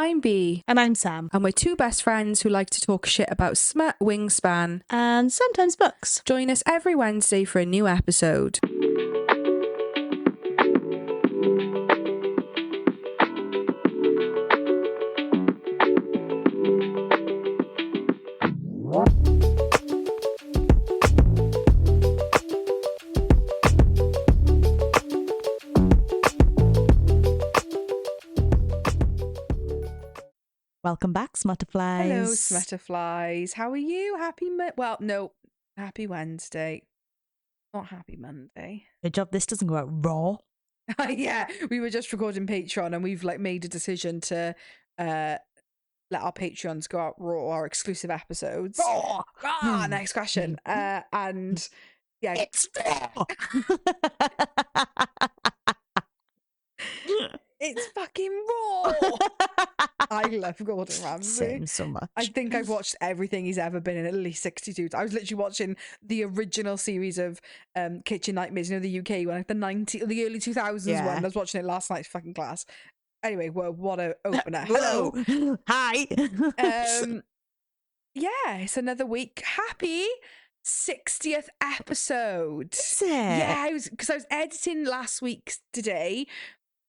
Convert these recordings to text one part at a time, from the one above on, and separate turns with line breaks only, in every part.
I'm Bea.
And I'm Sam.
And we're two best friends who like to talk shit about smut, wingspan,
And sometimes books.
Join us every Wednesday for a new episode.
Welcome back, Smutterflies.
Hello, Smutterflies. How are you? Happy Wednesday. Not happy Monday.
Good job this doesn't go out raw.
Yeah, we were just recording Patreon and we've made a decision to let our Patreons go out raw, our exclusive episodes.
Raw!
Next question. And yeah.
It's raw!
It's fucking raw! I love Gordon Ramsay.
Same so much.
I think I've watched everything he's ever been in, at least 62. I was literally watching the original series of Kitchen Nightmares, the UK one, the early 2000s one. I was watching it last night, fucking class. Anyway, well, what a opener. Hello.
Hi.
Yeah, it's another week. Happy 60th episode.
Is it?
Yeah, because I was editing last week's today,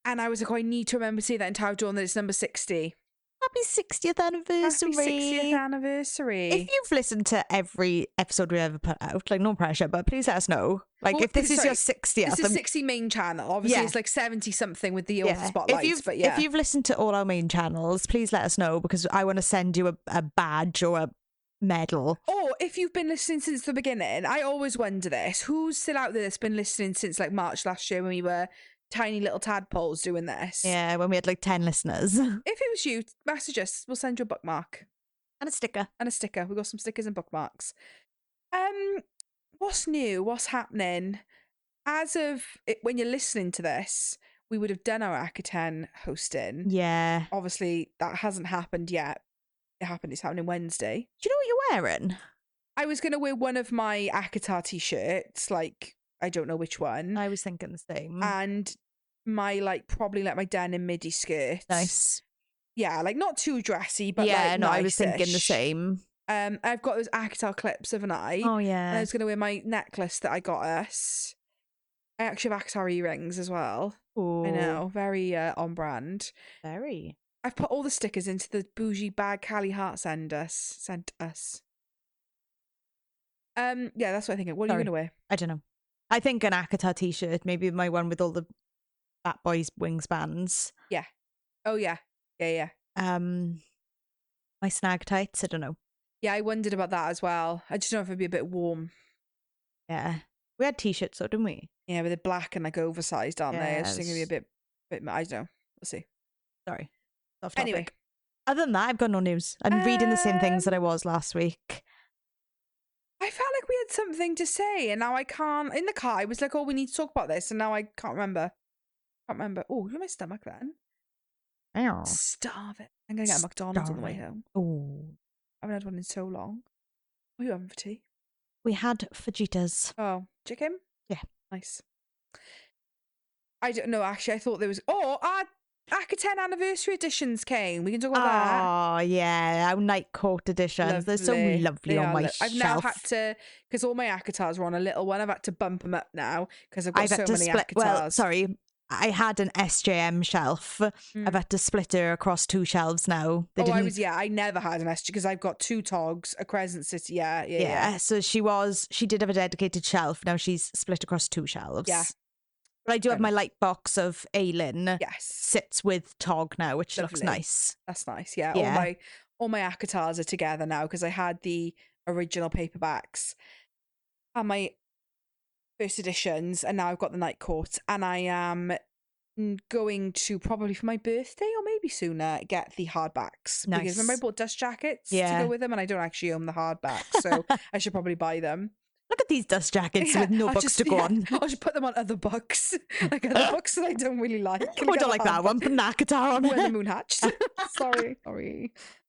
and I was like, I need to remember to say that in Tower Dawn that it's number 60.
Happy 60th anniversary.
Happy 60th anniversary.
If you've listened to every episode we ever put out, no pressure, but please let us know. If this is your 60th.
This is 60 main channel. Obviously, it's 70 something with the author spotlights. If
you've listened to all our main channels, please let us know, because I want to send you a badge or a medal.
Or if you've been listening since the beginning, I always wonder this. Who's still out there that's been listening since March last year when we were tiny little tadpoles doing this?
Yeah, when we had 10 listeners.
If it was you, message us. We'll send you a bookmark.
And a sticker.
We've got some stickers and bookmarks. What's new? What's happening? As of when you're listening to this, we would have done our Akaten hosting.
Yeah.
Obviously, that hasn't happened yet. It's happening Wednesday.
Do you know what you're wearing?
I was going to wear one of my Akatar t-shirts, I don't know which one.
I was thinking the same.
And my, probably my denim midi skirt.
Nice.
Yeah, not too dressy, but
yeah, no,
nice-ish.
I was thinking the same.
I've got those Akatar clips, haven't I?
Oh, yeah.
And I was going to wear my necklace that I got us. I actually have Akatar earrings as well.
Ooh.
I know, very on brand.
Very.
I've put all the stickers into the bougie bag Callie Hart sent us. Yeah, that's what I'm thinking. What are you going to wear?
I don't know. I think an Akatar t-shirt, maybe my one with all the Fat Boys wingspands.
Yeah. Oh, yeah. Yeah.
My snag tights, I don't know.
Yeah, I wondered about that as well. I just don't know if it'd be a bit warm.
Yeah. We had t-shirts though, didn't we?
Yeah, but they're black and oversized, aren't they? I just think it'd be a bit, I don't know. We'll see.
Sorry. Off topic.
Anyway.
Other than that, I've got no news. I'm reading the same things that I was last week.
I felt like we had something to say, and now I can't. In the car, I was like, we need to talk about this, and now I can't remember. Oh, you're my stomach then.
Ow.
Starve it. I'm going to get a McDonald's on the way home.
Oh.
I haven't had one in so long. What are you having for tea?
We had fajitas.
Oh, chicken?
Yeah.
Nice. I don't know, actually. I thought there was... Oh, our Akaten anniversary editions came. We can talk about that.
Oh, yeah. Our night court editions. They're so lovely on my shelf.
I've now had to... Because all my Akatars were on a little one. I've had to bump them up now because I've got so many Akatars.
Well, sorry. I had an SJM shelf. I've had to split her across two shelves now.
I never had an SJ because I've got two Togs, a Crescent City. Yeah.
So she did have a dedicated shelf. Now she's split across two shelves.
Yeah.
But I do have my light box of Aelin.
Yes.
Sits with Tog now, which looks nice.
That's nice. Yeah. All my Akatars are together now because I had the original paperbacks and my first editions, and now I've got the Night Court, and I am going to probably for my birthday or maybe sooner get the hardbacks.
Nice.
Because remember I bought dust jackets to go with them, and I don't actually own the hardbacks, so I should probably buy them.
Look at these dust jackets with no books to go on.
I'll just put them on other books, other books that I don't really like.
I don't like that one. Put an Akatar on
when the moon hatched. Sorry.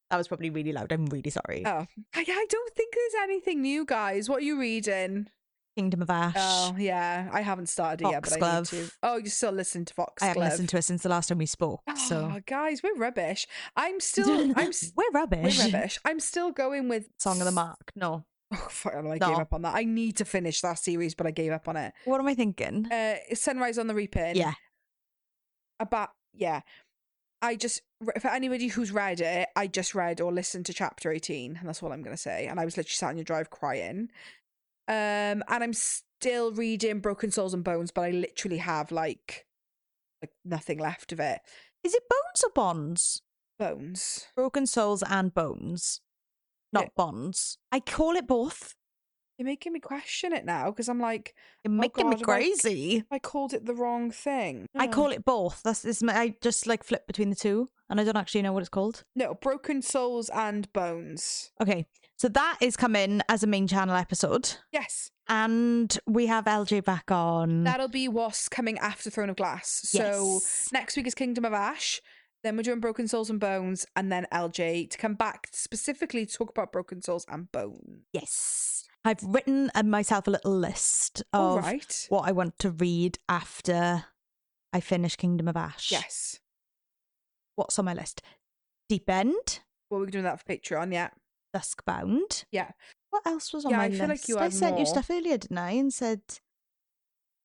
That was probably really loud. I'm really sorry.
Oh, I don't think there's anything new, guys. What are you reading?
Kingdom of Ash.
Oh, yeah. I haven't started it yet, but I need to.
Foxglove.
Oh, you're still listening to Foxglove.
I haven't listened to it since the last time we spoke. So
Oh, guys, we're rubbish.
we're rubbish.
We're rubbish. I'm still going with
Song of the Mark. No.
Oh, fuck, I gave up on that. I need to finish that series, but I gave up on it.
What am I thinking?
Sunrise on the Reaping.
Yeah.
I just, for anybody who's read it, I just read or listened to chapter 18, and that's all I'm going to say. And I was literally sat on your drive crying. And I'm still reading Broken Souls and Bones, but I literally have like nothing left of it.
Is it Bones or Bonds?
Bones.
Broken Souls and Bones. Not Bonds. I call it both.
You're making me question it now because I'm like,
you're making me crazy.
I called it the wrong thing.
I call it both. I just like flip between the two, and I don't actually know what it's called.
No, Broken Souls and Bones.
Okay, so that is coming as a main channel episode.
Yes.
And we have LJ back on.
That'll be what's coming after Throne of Glass. So next week is Kingdom of Ash. Then we're doing Broken Souls and Bones, and then LJ to come back specifically to talk about Broken Souls and Bones.
Yes. I've written myself a little list of what I want to read after I finish Kingdom of Ash.
Yes.
What's on my list? Deep End.
Well, we're doing that for Patreon, yeah.
Duskbound.
Yeah.
What else was on my list?
I feel like you had
I sent you
more.
stuff earlier, didn't I? And said,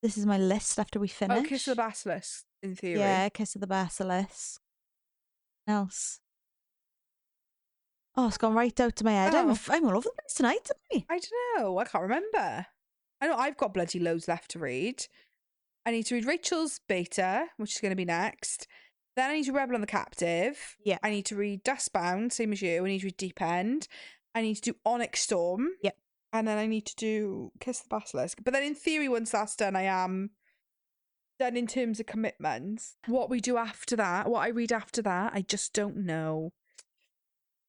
this is my list after we finish.
Oh, Kiss of the Basilisk, in theory.
Yeah, Kiss of the Basilisk. What else? Oh, it's gone right out to my head. I'm all over the place tonight, am I?
I don't know. I can't remember. I know I've got bloody loads left to read. I need to read Rachel's Beta, which is going to be next. Then I need to Rebel on the Captive.
Yeah.
I need to read Dustbound, same as you. I need to read Deep End. I need to do Onyx Storm.
Yep.
And then I need to do Kiss the Basilisk. But then in theory, once that's done, I am done in terms of commitments. What we do after that, what I read after that, I just don't know.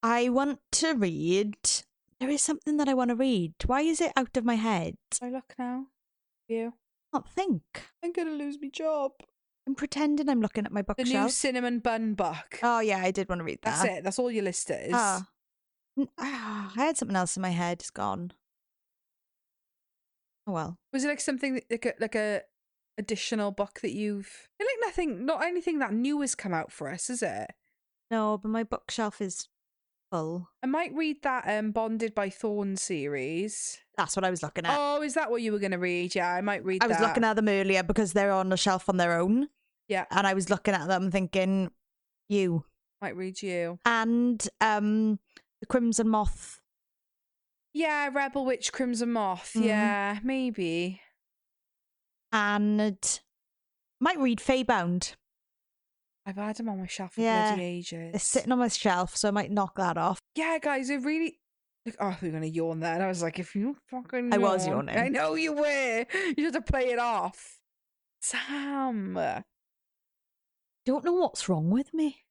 I want to read. There is something that I want to read. Why is it out of my head?
I look now. You.
I can't think.
I'm going to lose my job.
I'm pretending I'm looking at my bookshelf.
The new Cinnamon Bun book.
Oh, yeah, I did want to read that.
That's it. That's all your list is.
I had something else in my head. It's gone. Oh, well.
Was it like something like a additional book that you've... I feel like not anything that new has come out for us, is it?
No, but my bookshelf is full.
I might read that Bonded by Thorn series.
That's what I was looking at.
Oh, is that what you were going to read? Yeah, I might read that.
I was looking at them earlier because they're on the shelf on their own.
Yeah.
And I was looking at them thinking, you.
Might read you.
And the Crimson Moth.
Yeah, Rebel Witch, Crimson Moth. Mm-hmm. Yeah, maybe.
And might read Feybound.
I've had them on my shelf for bloody ages.
It's sitting on my shelf, so I might knock that off.
Yeah, guys, it really... Oh, we're going to yawn there. And I was like, if you fucking yawn...
I was yawning.
I know you were. You had to play it off. Sam.
Don't know what's wrong with me.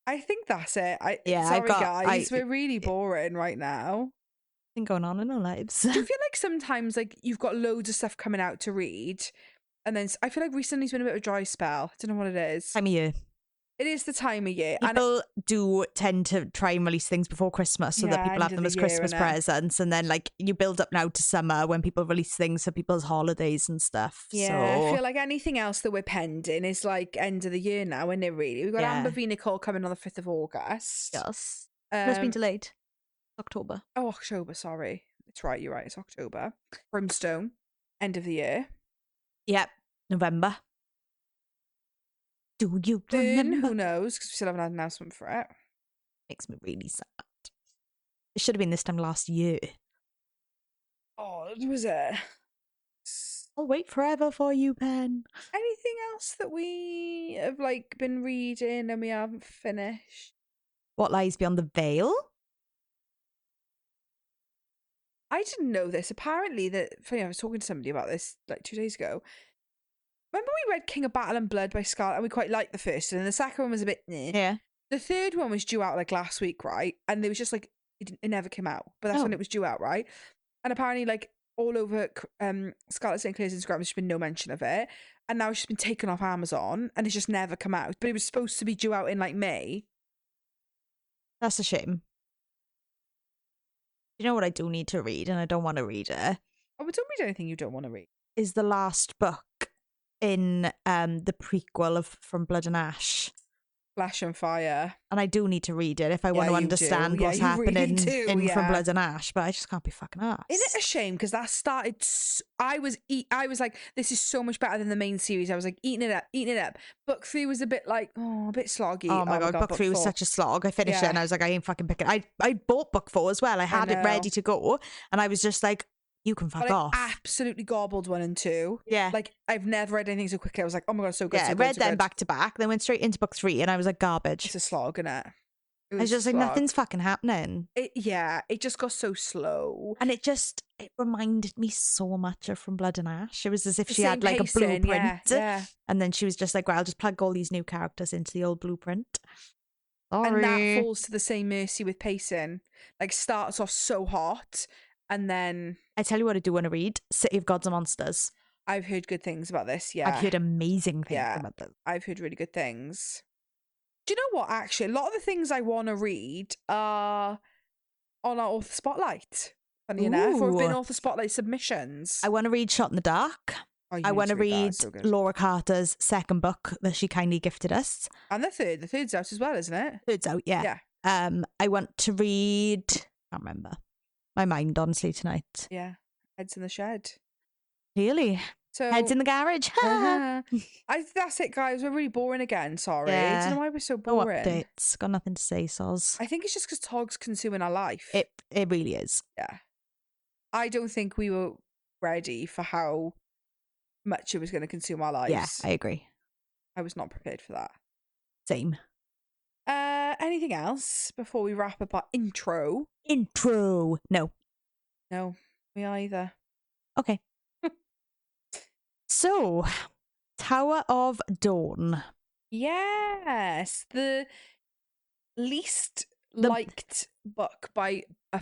I think that's it. Sorry, guys. We're really boring right now.
Been going on in our lives.
Do you feel like sometimes like you've got loads of stuff coming out to read, and then I feel like recently it's been a bit of a dry spell. I don't know what it is.
Time of year.
It is the time of year.
People do tend to try and release things before Christmas so that people have them as Christmas presents, and then like you build up now to summer when people release things for people's holidays and stuff.
Yeah, so... I feel like anything else that we're pending is like end of the year now, isn't it really? We've got Amber v. Nicole coming on the 5th of August.
Yes. It's been delayed. October.
Oh, October, sorry. It's right, you're right, it's October. Brimstone, end of the year.
Yep, November. Do you remember?
Who knows, because we still haven't had an announcement for it.
Makes me really sad. It should have been this time last year.
Oh, was it?
I'll wait forever for you, Pen.
Anything else that we have like been reading and we haven't finished?
What Lies Beyond the Veil?
I didn't know this. Apparently, funny, I was talking to somebody about this like 2 days ago. Remember we read King of Battle and Blood by Scarlet and we quite liked the first one, and the second one was a bit meh.
Yeah. The
third one was due out like last week, right? And it was just like, it never came out, but that's when it was due out, right? And apparently like all over Scarlett St. Clair's Instagram, there's just been no mention of it. And now it's just been taken off Amazon and it's just never come out. But it was supposed to be due out in like May.
That's a shame. You know what I do need to read, and I don't want to read it?
Oh, but don't read anything you don't want to read.
Is the last book in the prequel of From Blood and Ash.
Flesh and Fire.
And I do need to read it if I want to understand what's happening in From Blood and Ash, but I just can't be fucking arsed.
Isn't it a shame? Because that started... I was like, this is so much better than the main series. I was like, eating it up. Book 3 was a bit like, a bit sloggy.
Oh my God, book 3 was such a slog. I finished it and I was like, I ain't fucking picking it. I bought book 4 as well. I had it ready to go and I was just like, you can fuck off.
I absolutely gobbled 1 and 2.
Yeah.
Like, I've never read anything so quickly. I was like, oh my God, so good.
Yeah,
so
I read them back to back, then went straight into book 3 and I was like, garbage.
It's a slog, innit?
I was just like, nothing's fucking happening.
It just got so slow.
And it reminded me so much of From Blood and Ash. It was as if she had like a blueprint.
Yeah.
And then she was just like, well, I'll just plug all these new characters into the old blueprint. Sorry.
And that falls to the same mercy with pacing. Like, starts off so hot and then...
I tell you what I do want to read, City of Gods and Monsters.
I've heard good things about this, yeah.
I've heard amazing things about this.
I've heard really good things. Do you know what, actually? A lot of the things I want to read are on our Author Spotlight, funny enough, or have been Author Spotlight submissions.
I want to read Shot in the Dark. I want to read Laura Carter's second book that she kindly gifted us.
And the third. The third's out as well, isn't it?
Third's out, yeah. I want to read... I can't remember. My mind, honestly, tonight.
Yeah. Heads in the Shed.
Really? So, Heads in the Garage.
That's it, guys. We're really boring again. Sorry. I don't know why we're so boring.
No updates. Got nothing to say, soz.
I think it's just because Tog's consuming our life.
It really is.
Yeah. I don't think we were ready for how much it was going to consume our lives.
Yeah, I agree.
I was not prepared for that.
Same.
Anything else before we wrap up our intro?
No.
No, me either.
Okay. So, Tower of Dawn.
Yes, the least liked book by a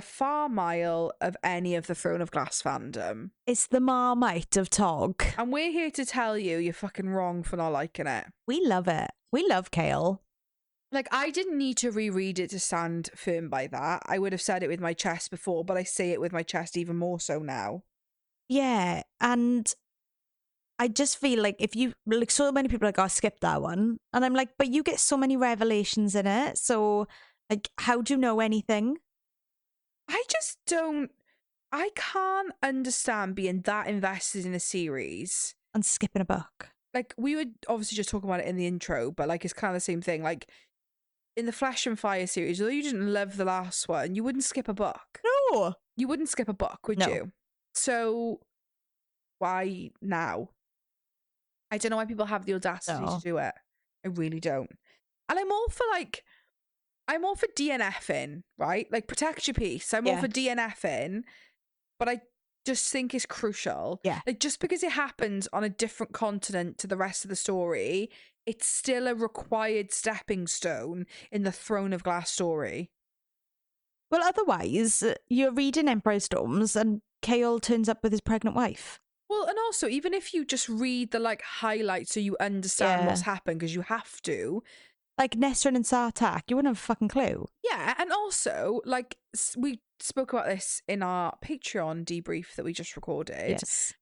far mile of any of the Throne of Glass fandom.
It's the Marmite of Tog.
And we're here to tell you you're fucking wrong for not liking it.
We love it. We love Chaol.
Like, I didn't need to reread it to stand firm by that. I would have said it with my chest before, but I say it with my chest even more so now.
Yeah, and I just feel like if you, like, so many people are like, oh, skip that one. And I'm like, but you get so many revelations in it. So, like, how do you know anything?
I can't understand being that invested in a series.
And skipping a book.
Like, we would obviously just talk about it in the intro, but, like, it's kind of the same thing. Like, in the Flesh and Fire series, although you didn't love the last one, you wouldn't skip a book.
No.
You wouldn't skip a book, would you? So, why now? I don't know why people have the audacity to do it. I really don't. And I'm all for DNFing, right? Like, protect your peace. I'm all for DNFing, but I just think it's crucial.
Yeah.
Like, just because it happens on a different continent to the rest of the story, it's still a required stepping stone in the Throne of Glass story.
Well, otherwise, you're reading Emperor Storms and Chaol turns up with his pregnant wife.
Well, and also, even if you just read the, like, highlights so you understand what's happened, because you have to.
Like Nesryn and Sartak, you wouldn't have a fucking clue.
Yeah, and also, like, we spoke about this in our Patreon debrief that we just recorded.
Yes.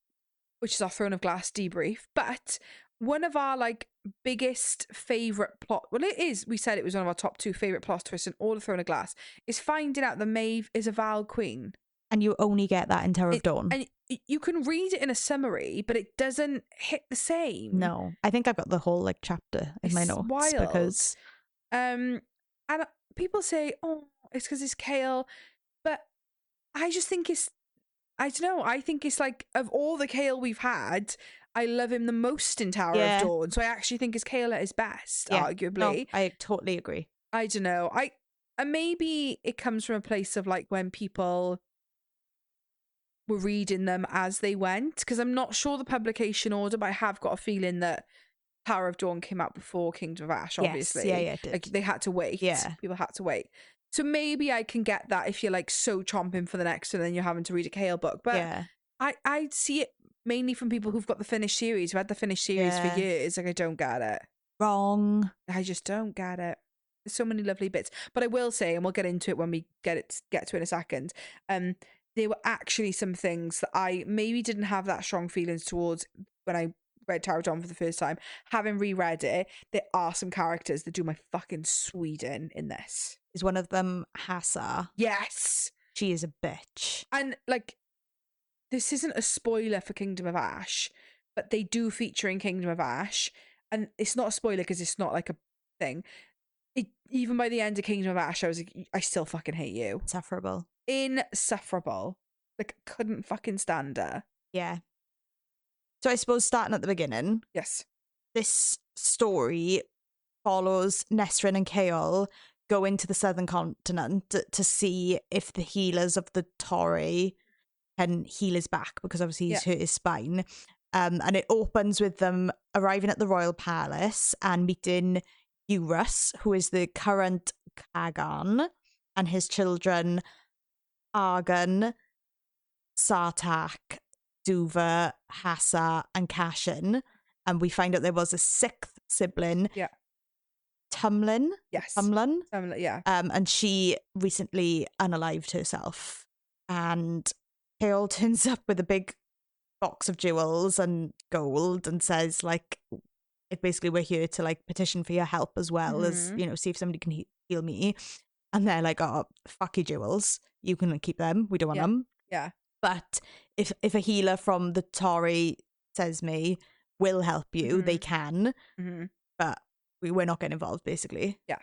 Which is our Throne of Glass debrief. But one of our, like, biggest favourite plot... Well, it is. We said it was one of our top 2 favourite plot twists in all the Throne of Glass. Is finding out that Maeve is a Val Queen.
And you only get that in Tower of Dawn.
And you can read it in a summary, but it doesn't hit the same.
No. I think I've got the whole, like, chapter in my notes.
Wild.
Because...
And people say, oh, it's because it's Chaol. But I just think it's... I don't know. I think it's like, of all the Chaol we've had, I love him the most in Tower of Dawn. So I actually think it's Chaol at his best, arguably.
No, I totally agree.
I don't know. And maybe it comes from a place of, like, when people were reading them as they went, because I'm not sure the publication order, but I have got a feeling that Tower of Dawn came out before Kingdom of Ash, obviously.
Yes, yeah, it did.
Like, they had to wait.
Yeah.
People had to wait. So maybe I can get that if you're, like, so chomping for the next one and then you're having to read a Chaol book. But I see it mainly from people who've got the finished series, who had the finished series for years. Like, I don't get it.
Wrong.
I just don't get it. There's so many lovely bits. But I will say, and we'll get into it when we get to it in a second, there were actually some things that I maybe didn't have that strong feelings towards when I read Tarot Dawn for the first time. Having reread it, there are some characters that do my fucking Sweden in this.
Is one of them Hassa?
Yes.
She is a bitch.
And like, this isn't a spoiler for Kingdom of Ash, but they do feature in Kingdom of Ash. And it's not a spoiler because it's not like a thing. Even by the end of Kingdom of Ash, I was like, I still fucking hate you.
Insufferable.
Insufferable. Like, couldn't fucking stand her.
Yeah. So I suppose starting at the beginning.
Yes.
This story follows Nesryn and Chaol go into the southern continent to see if the healers of the Torre can heal his back, because obviously he's hurt his spine. And it opens with them arriving at the royal palace and meeting Eurus, who is the current Khagan, and his children Argan, Sartak, Duva, Hassa, and Cashin. And we find out there was a sixth sibling, Tumlin.
Yes.
Tumlin,
yeah.
and she recently unalived herself. And Chaol turns up with a big box of jewels and gold and says, like, basically we're here to like petition for your help as well as, you know, see if somebody can heal me. And they're like, oh, fuck your jewels, you can keep them, we don't want them.
Yeah.
But if a healer from the Torre Cesme will help you, they can. But we're not getting involved, basically.
Yeah.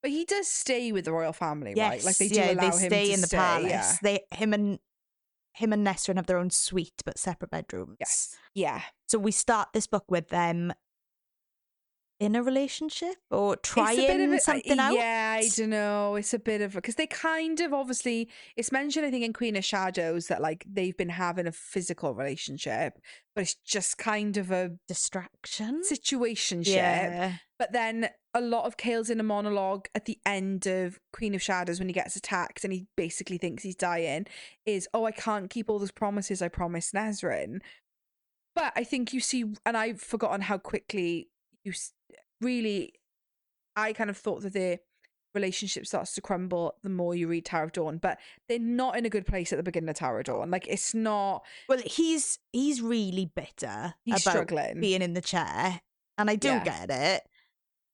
But he does stay with the royal family,
yes,
right? Like they do allow him
stay
to
in the
stay.
palace. Him and Nesryn have their own suite but separate bedrooms.
Yes. Yeah.
So we start this book with them in a relationship or trying something out.
Yeah, I don't know. It's a bit of because they kind of obviously it's mentioned, I think, in Queen of Shadows that like they've been having a physical relationship, but it's just kind of a
distraction
situationship.
Yeah.
But then a lot of Chaol's in a monologue at the end of Queen of Shadows when he gets attacked and he basically thinks he's dying is, oh, I can't keep all those promises I promised Nesryn. But I think you see, and I've forgotten how quickly you really, I kind of thought that their relationship starts to crumble the more you read Tower of Dawn, but they're not in a good place at the beginning of Tower of Dawn. Like, it's not.
Well, he's really bitter
He's
about
struggling
being in the chair, and I do get it.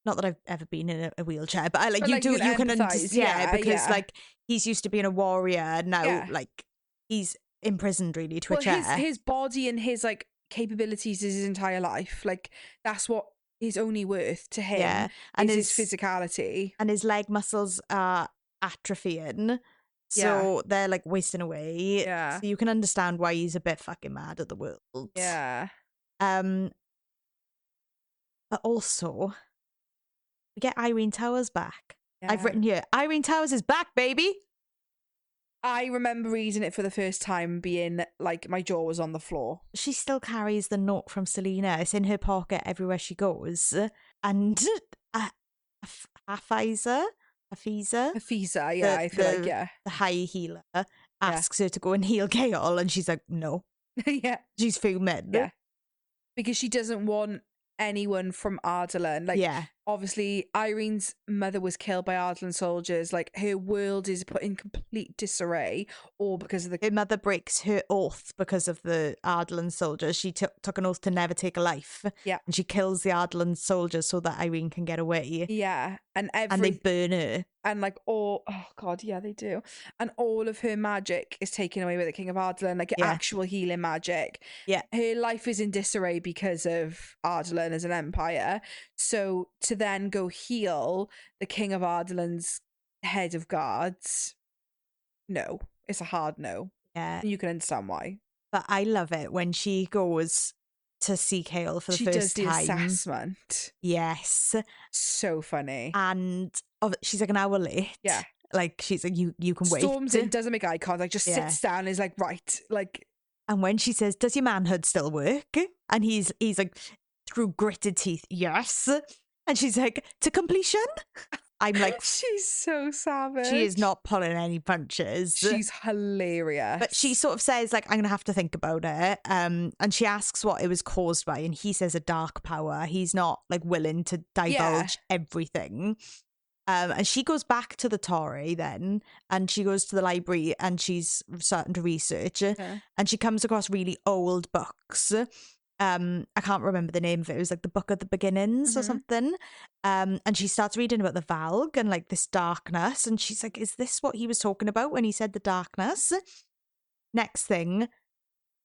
Not that I've ever been in a wheelchair, but you can understand, because like he's used to being a warrior, and now like he's imprisoned really to a chair.
His body and his like capabilities is his entire life. Like that's what is only worth to him.
Yeah, and
his physicality
and his leg muscles are atrophying, so they're like wasting away.
Yeah,
so you can understand why he's a bit fucking mad at the world.
Yeah,
but also we get Yrene Towers back. I've written here, Yrene Towers is back, baby.
I remember reading it for the first time being like, my jaw was on the floor.
She still carries the note from Selena. It's in her pocket everywhere she goes. And Hafiza,
I feel like,
the high healer, asks her to go and heal Chaol, and she's like, no.
Yeah.
She's fuming.
Yeah. Because she doesn't want anyone from Adarlan. Like, obviously Irene's mother was killed by Adarlan soldiers. Like, her world is put in complete disarray, all because of her
mother breaks her oath because of the Adarlan soldiers. She took an oath to never take a life.
Yeah.
And she kills the Adarlan soldiers so that Yrene can get away.
Yeah. And
they burn her.
And like oh god, yeah, they do. And all of her magic is taken away by the King of Adarlan, like actual healing magic.
Yeah.
Her life is in disarray because of Adarlan as an empire. So to then go heal the King of Adarlan's head of guards, no. It's a hard no.
Yeah.
And you can understand why.
But I love it when she goes to see Chaol for the first time.
She does the assessment.
Yes.
So funny.
And she's like an hour late.
Yeah.
Like, she's like, you can wait.
Storms in, doesn't make eye contact, just sits down and is like, right. Like.
And when she says, does your manhood still work? And he's like, through gritted teeth, yes. And she's like, to completion? I'm like,
she's so savage.
She is not pulling any punches.
She's hilarious.
But she sort of says, like, I'm going to have to think about it. And she asks what it was caused by. And he says a dark power. He's not, like, willing to divulge everything. And she goes back to the Torre then, and she goes to the library and she's starting to research.
Okay.
And she comes across really old books. I can't remember the name of it. It was like the Book of the Beginnings or
Mhm.
something. And she starts reading about the Valg and like this darkness. And she's like, is this what he was talking about when he said the darkness? Next thing,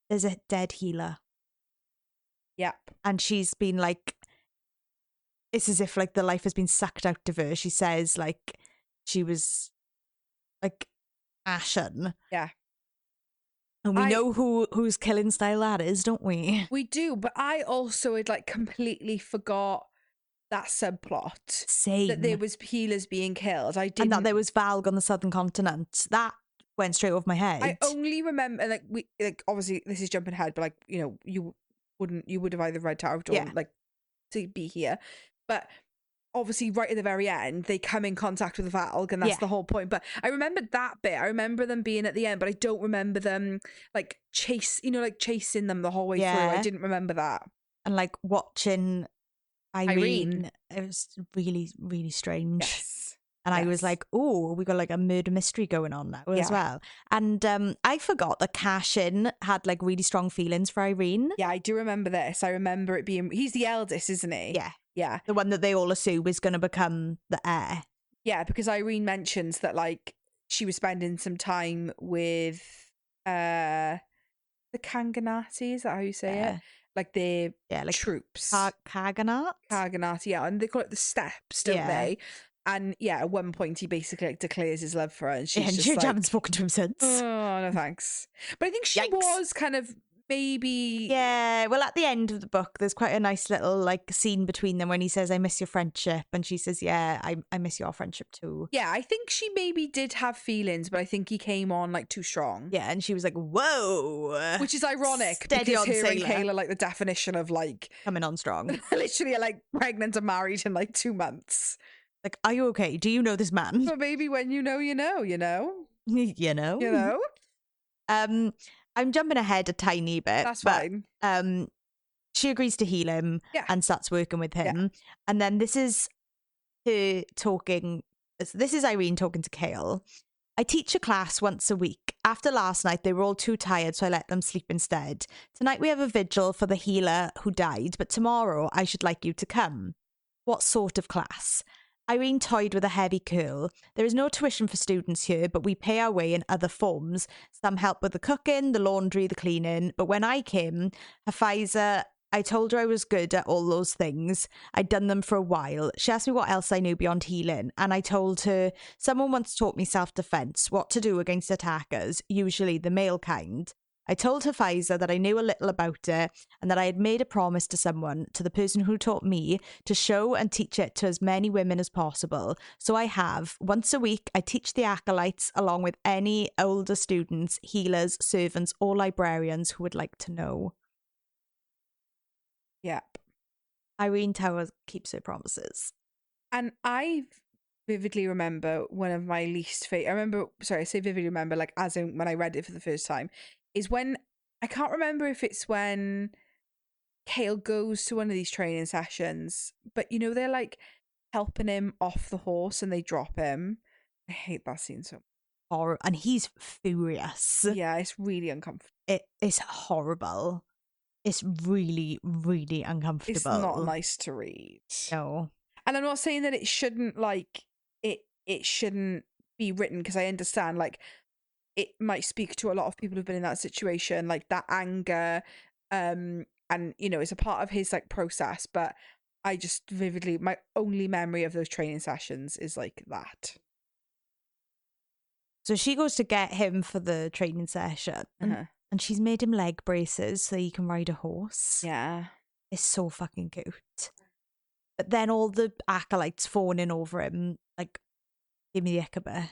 there's a dead healer.
Yep.
And she's been like, it's as if like the life has been sucked out of her. She says like she was like ashen.
Yeah.
And we know whose killing style that is, don't we?
We do, but I also had like completely forgot that subplot.
Same.
That there was healers being killed. I didn't.
And that there was Valg on the southern continent. That went straight over my head.
I only remember like obviously this is jumping ahead, but like, you know, you would have either read Tower of Dawn like to be here. But obviously right at the very end they come in contact with Valg, and that's the whole point. But I remembered that bit. I remember them being at the end, but I don't remember them like chasing them the whole way through. I didn't remember that.
And like watching Yrene. It was really, really strange.
Yes.
And I was like, oh, we got like a murder mystery going on now as well. And I forgot that Cashin had like really strong feelings for Yrene.
Yeah, I do remember this. I remember it being, he's the eldest, isn't he?
Yeah.
Yeah.
The one that they all assume is going to become the heir.
Yeah, because Yrene mentions that like she was spending some time with the Khaganati, is that how you say it? Like the
like
troops.
Khaganat?
Khaganati, yeah. And they call it the steps, don't they? And yeah, at one point he basically like declares his love for her, and she's just like,
haven't spoken to him since.
Oh no, thanks. But I think she was kind of maybe.
Yeah, well, at the end of the book, there's quite a nice little like scene between them when he says, "I miss your friendship," and she says, "Yeah, I miss your friendship too."
Yeah, I think she maybe did have feelings, but I think he came on like too strong.
Yeah, and she was like, "Whoa,"
which is ironic
Steady
because
on,
her and
sailor.
Kayla like the definition of like
coming on strong.
Literally are like pregnant and married in like 2 months.
Like, are you okay? Do you know this man?
But maybe when you know, you know.
You know.
You know.
I'm jumping ahead a tiny bit.
That's fine.
She agrees to heal him and starts working with him. Yeah. And then this is her talking. This is Yrene talking to Chaol. I teach a class once a week. After last night, they were all too tired, so I let them sleep instead. Tonight we have a vigil for the healer who died, but tomorrow I should like you to come. What sort of class? Yrene toyed with a heavy curl. There is no tuition for students here, but we pay our way in other forms. Some help with the cooking, the laundry, the cleaning. But when I came, Hafiza, I told her I was good at all those things. I'd done them for a while. She asked me what else I knew beyond healing, and I told her, someone once taught me self-defense, what to do against attackers, usually the male kind. I told Hafiza that I knew a little about it and that I had made a promise to someone, to the person who taught me, to show and teach it to as many women as possible. So I have. Once a week, I teach the acolytes along with any older students, healers, servants, or librarians who would like to know.
Yep.
Yrene Towers keeps her promises.
And I vividly remember one of my least favorite. I say vividly remember, like as in when I read it for the first time, is when I can't remember if it's when Chaol goes to one of these training sessions, but you know, they're like helping him off the horse and they drop him. I hate that scene so much.
Horrible. And he's furious.
Yeah, it's really uncomfortable.
It is horrible. It's really, really uncomfortable.
It's not nice to read.
No.
And I'm not saying that it shouldn't like it shouldn't be written, because I understand like it might speak to a lot of people who've been in that situation, like that anger, and you know, it's a part of his like process. But I just vividly, my only memory of those training sessions is like that.
So she goes to get him for the training session, and she's made him leg braces so he can ride a horse.
Yeah,
it's so fucking cute. But then all the acolytes fawning over him, like, give me the Ichabod.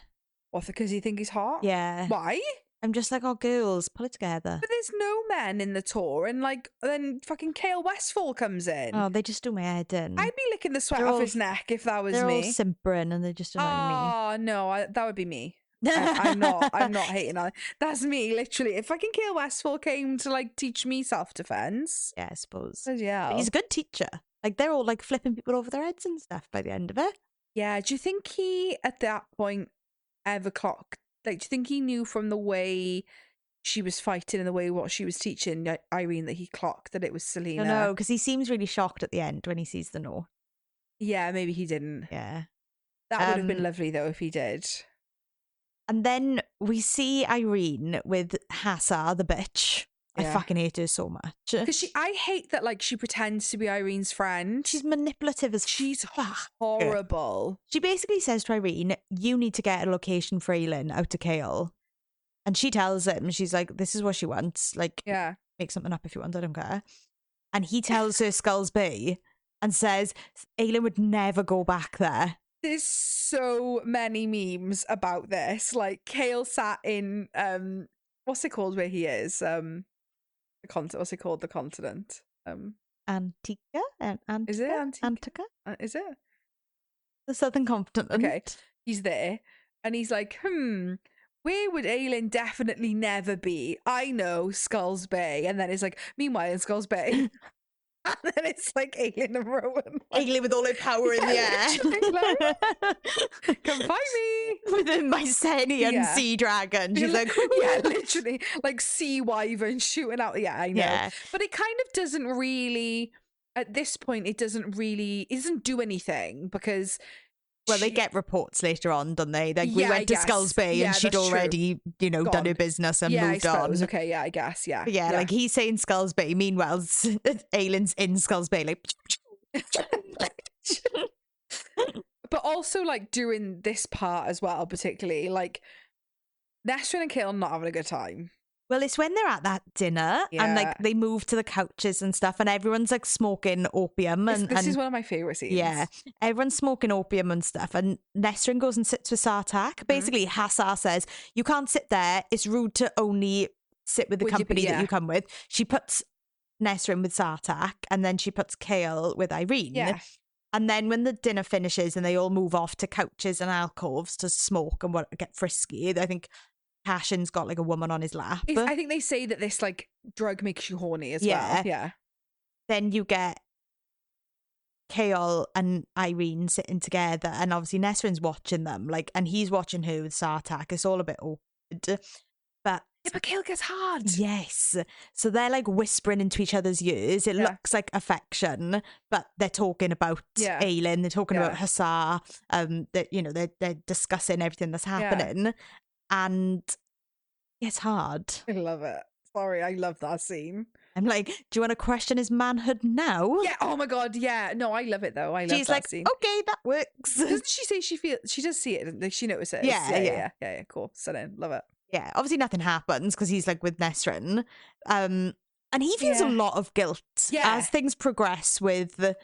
What, because you think he's hot?
Yeah.
Why?
I'm just like, oh, girls, pull it together.
But there's no men in the tour, and like then fucking Lord Westfall comes in.
Oh, they just do my head in.
I'd be licking the sweat off his neck if that was me.
They're all simpering and they're just annoying me.
Oh no, that would be me. I'm not hating on it. That's me, literally. If fucking Lord Westfall came to like teach me self-defense.
Yeah, I suppose.
Yeah.
But he's a good teacher. Like, they're all like flipping people over their heads and stuff by the end of it.
Yeah, do you think he, at that point, ever clocked? Like, do you think he knew from the way she was fighting and the way what she was teaching Yrene that he clocked that it was
I
Selena?
don't know, because he seems really shocked at the end when he sees the note.
Yeah, maybe he didn't.
Yeah.
That would have been lovely, though, if he did.
And then we see Yrene with Hassa, the bitch. I
Yeah.
fucking hate her so much.
Because I hate that, like, she pretends to be Irene's friend.
She's manipulative as
She's
fuck.
horrible.
She basically says to Yrene, you need to get a location for Aelin out to Chaol. And she tells him, she's like, this is what she wants. Like,
Yeah.
make something up if you want, I don't care. And he tells her Skulls Bay and says Aelin would never go back there.
There's so many memes about this. Like, Chaol sat in, what's it called where he is? What's it called? The continent.
Antica? Antica?
Is it Antica?
Antica?
Is it?
The southern continent.
Okay. He's there. And he's like, where would Aelin definitely never be? I know, Skulls Bay. And then it's like, meanwhile in Skulls Bay. And then it's like Aelin and Rowan.
Aelin with all her power in the air.
Like, come find me.
With a Mycenian sea dragon. She's like,
yeah, literally. Like sea wyvern shooting out. Yeah, I know.
Yeah.
But it kind of doesn't really, at this point, it doesn't do anything because...
Well, they get reports later on, don't they? Like, we went to Skulls Bay and she'd already, done her business and moved on.
Okay, yeah, I guess, yeah.
But yeah, like he's saying Skulls Bay. Meanwhile, Aelin's in Skulls Bay, like...
But also, like, during this part as well, particularly, like, Nesryn and Chaol not having a good time.
Well, it's when they're at that dinner and like they move to the couches and stuff and everyone's like smoking opium.
This is one of my favourite scenes.
Yeah. Everyone's smoking opium and stuff. And Nesryn goes and sits with Sartak. Basically, Hassa says, you can't sit there. It's rude to only sit with the company that you come with. She puts Nesryn with Sartak and then she puts Chaol with Yrene.
Yeah.
And then when the dinner finishes and they all move off to couches and alcoves to smoke and get frisky, I think Cashin's got like a woman on his lap.
I think they say that this like drug makes you horny as well. Yeah.
Then you get Chaol and Yrene sitting together, and obviously Nesryn's watching them, like, and he's watching her with Sartak. It's all a bit awkward. But
Chaol gets hard.
Yes. So they're like whispering into each other's ears. It looks like affection, but they're talking about Aelin. They're talking about Hassa. That they're discussing everything that's happening. And it's hard.
I love it. Sorry, I love that scene.
I'm like, do you want to question his manhood now?
Yeah. Oh my god. Yeah. No, I love it though. I love that scene.
Okay, that works.
Doesn't she say she does see it? Like she notices.
Yeah.
Cool. Stunning. Love it.
Yeah. Obviously, nothing happens because he's like with Nesryn, and he feels a lot of guilt as things progress with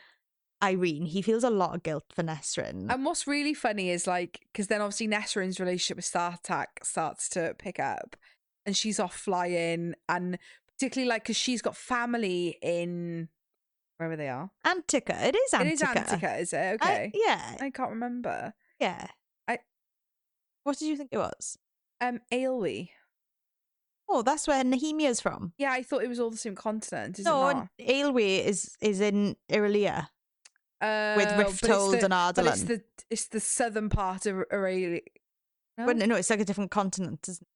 Yrene. He feels a lot of guilt for Nesryn.
And what's really funny is like, because then obviously Nesryn's relationship with Sartak starts to pick up and she's off flying, and particularly like because she's got family in wherever they are.
Antica. It is Antica.
It is Antica, is it? Okay.
Yeah.
I can't remember.
Yeah. What did you think it was?
Aelwe.
Oh, that's where Nehemia's from.
Yeah, I thought it was all the same continent. Is it not?
Aelwe is in Erilea. With Rifthold and Adarlan.
But it's the southern part of Erilea. No?
But no, it's like a different continent, isn't it?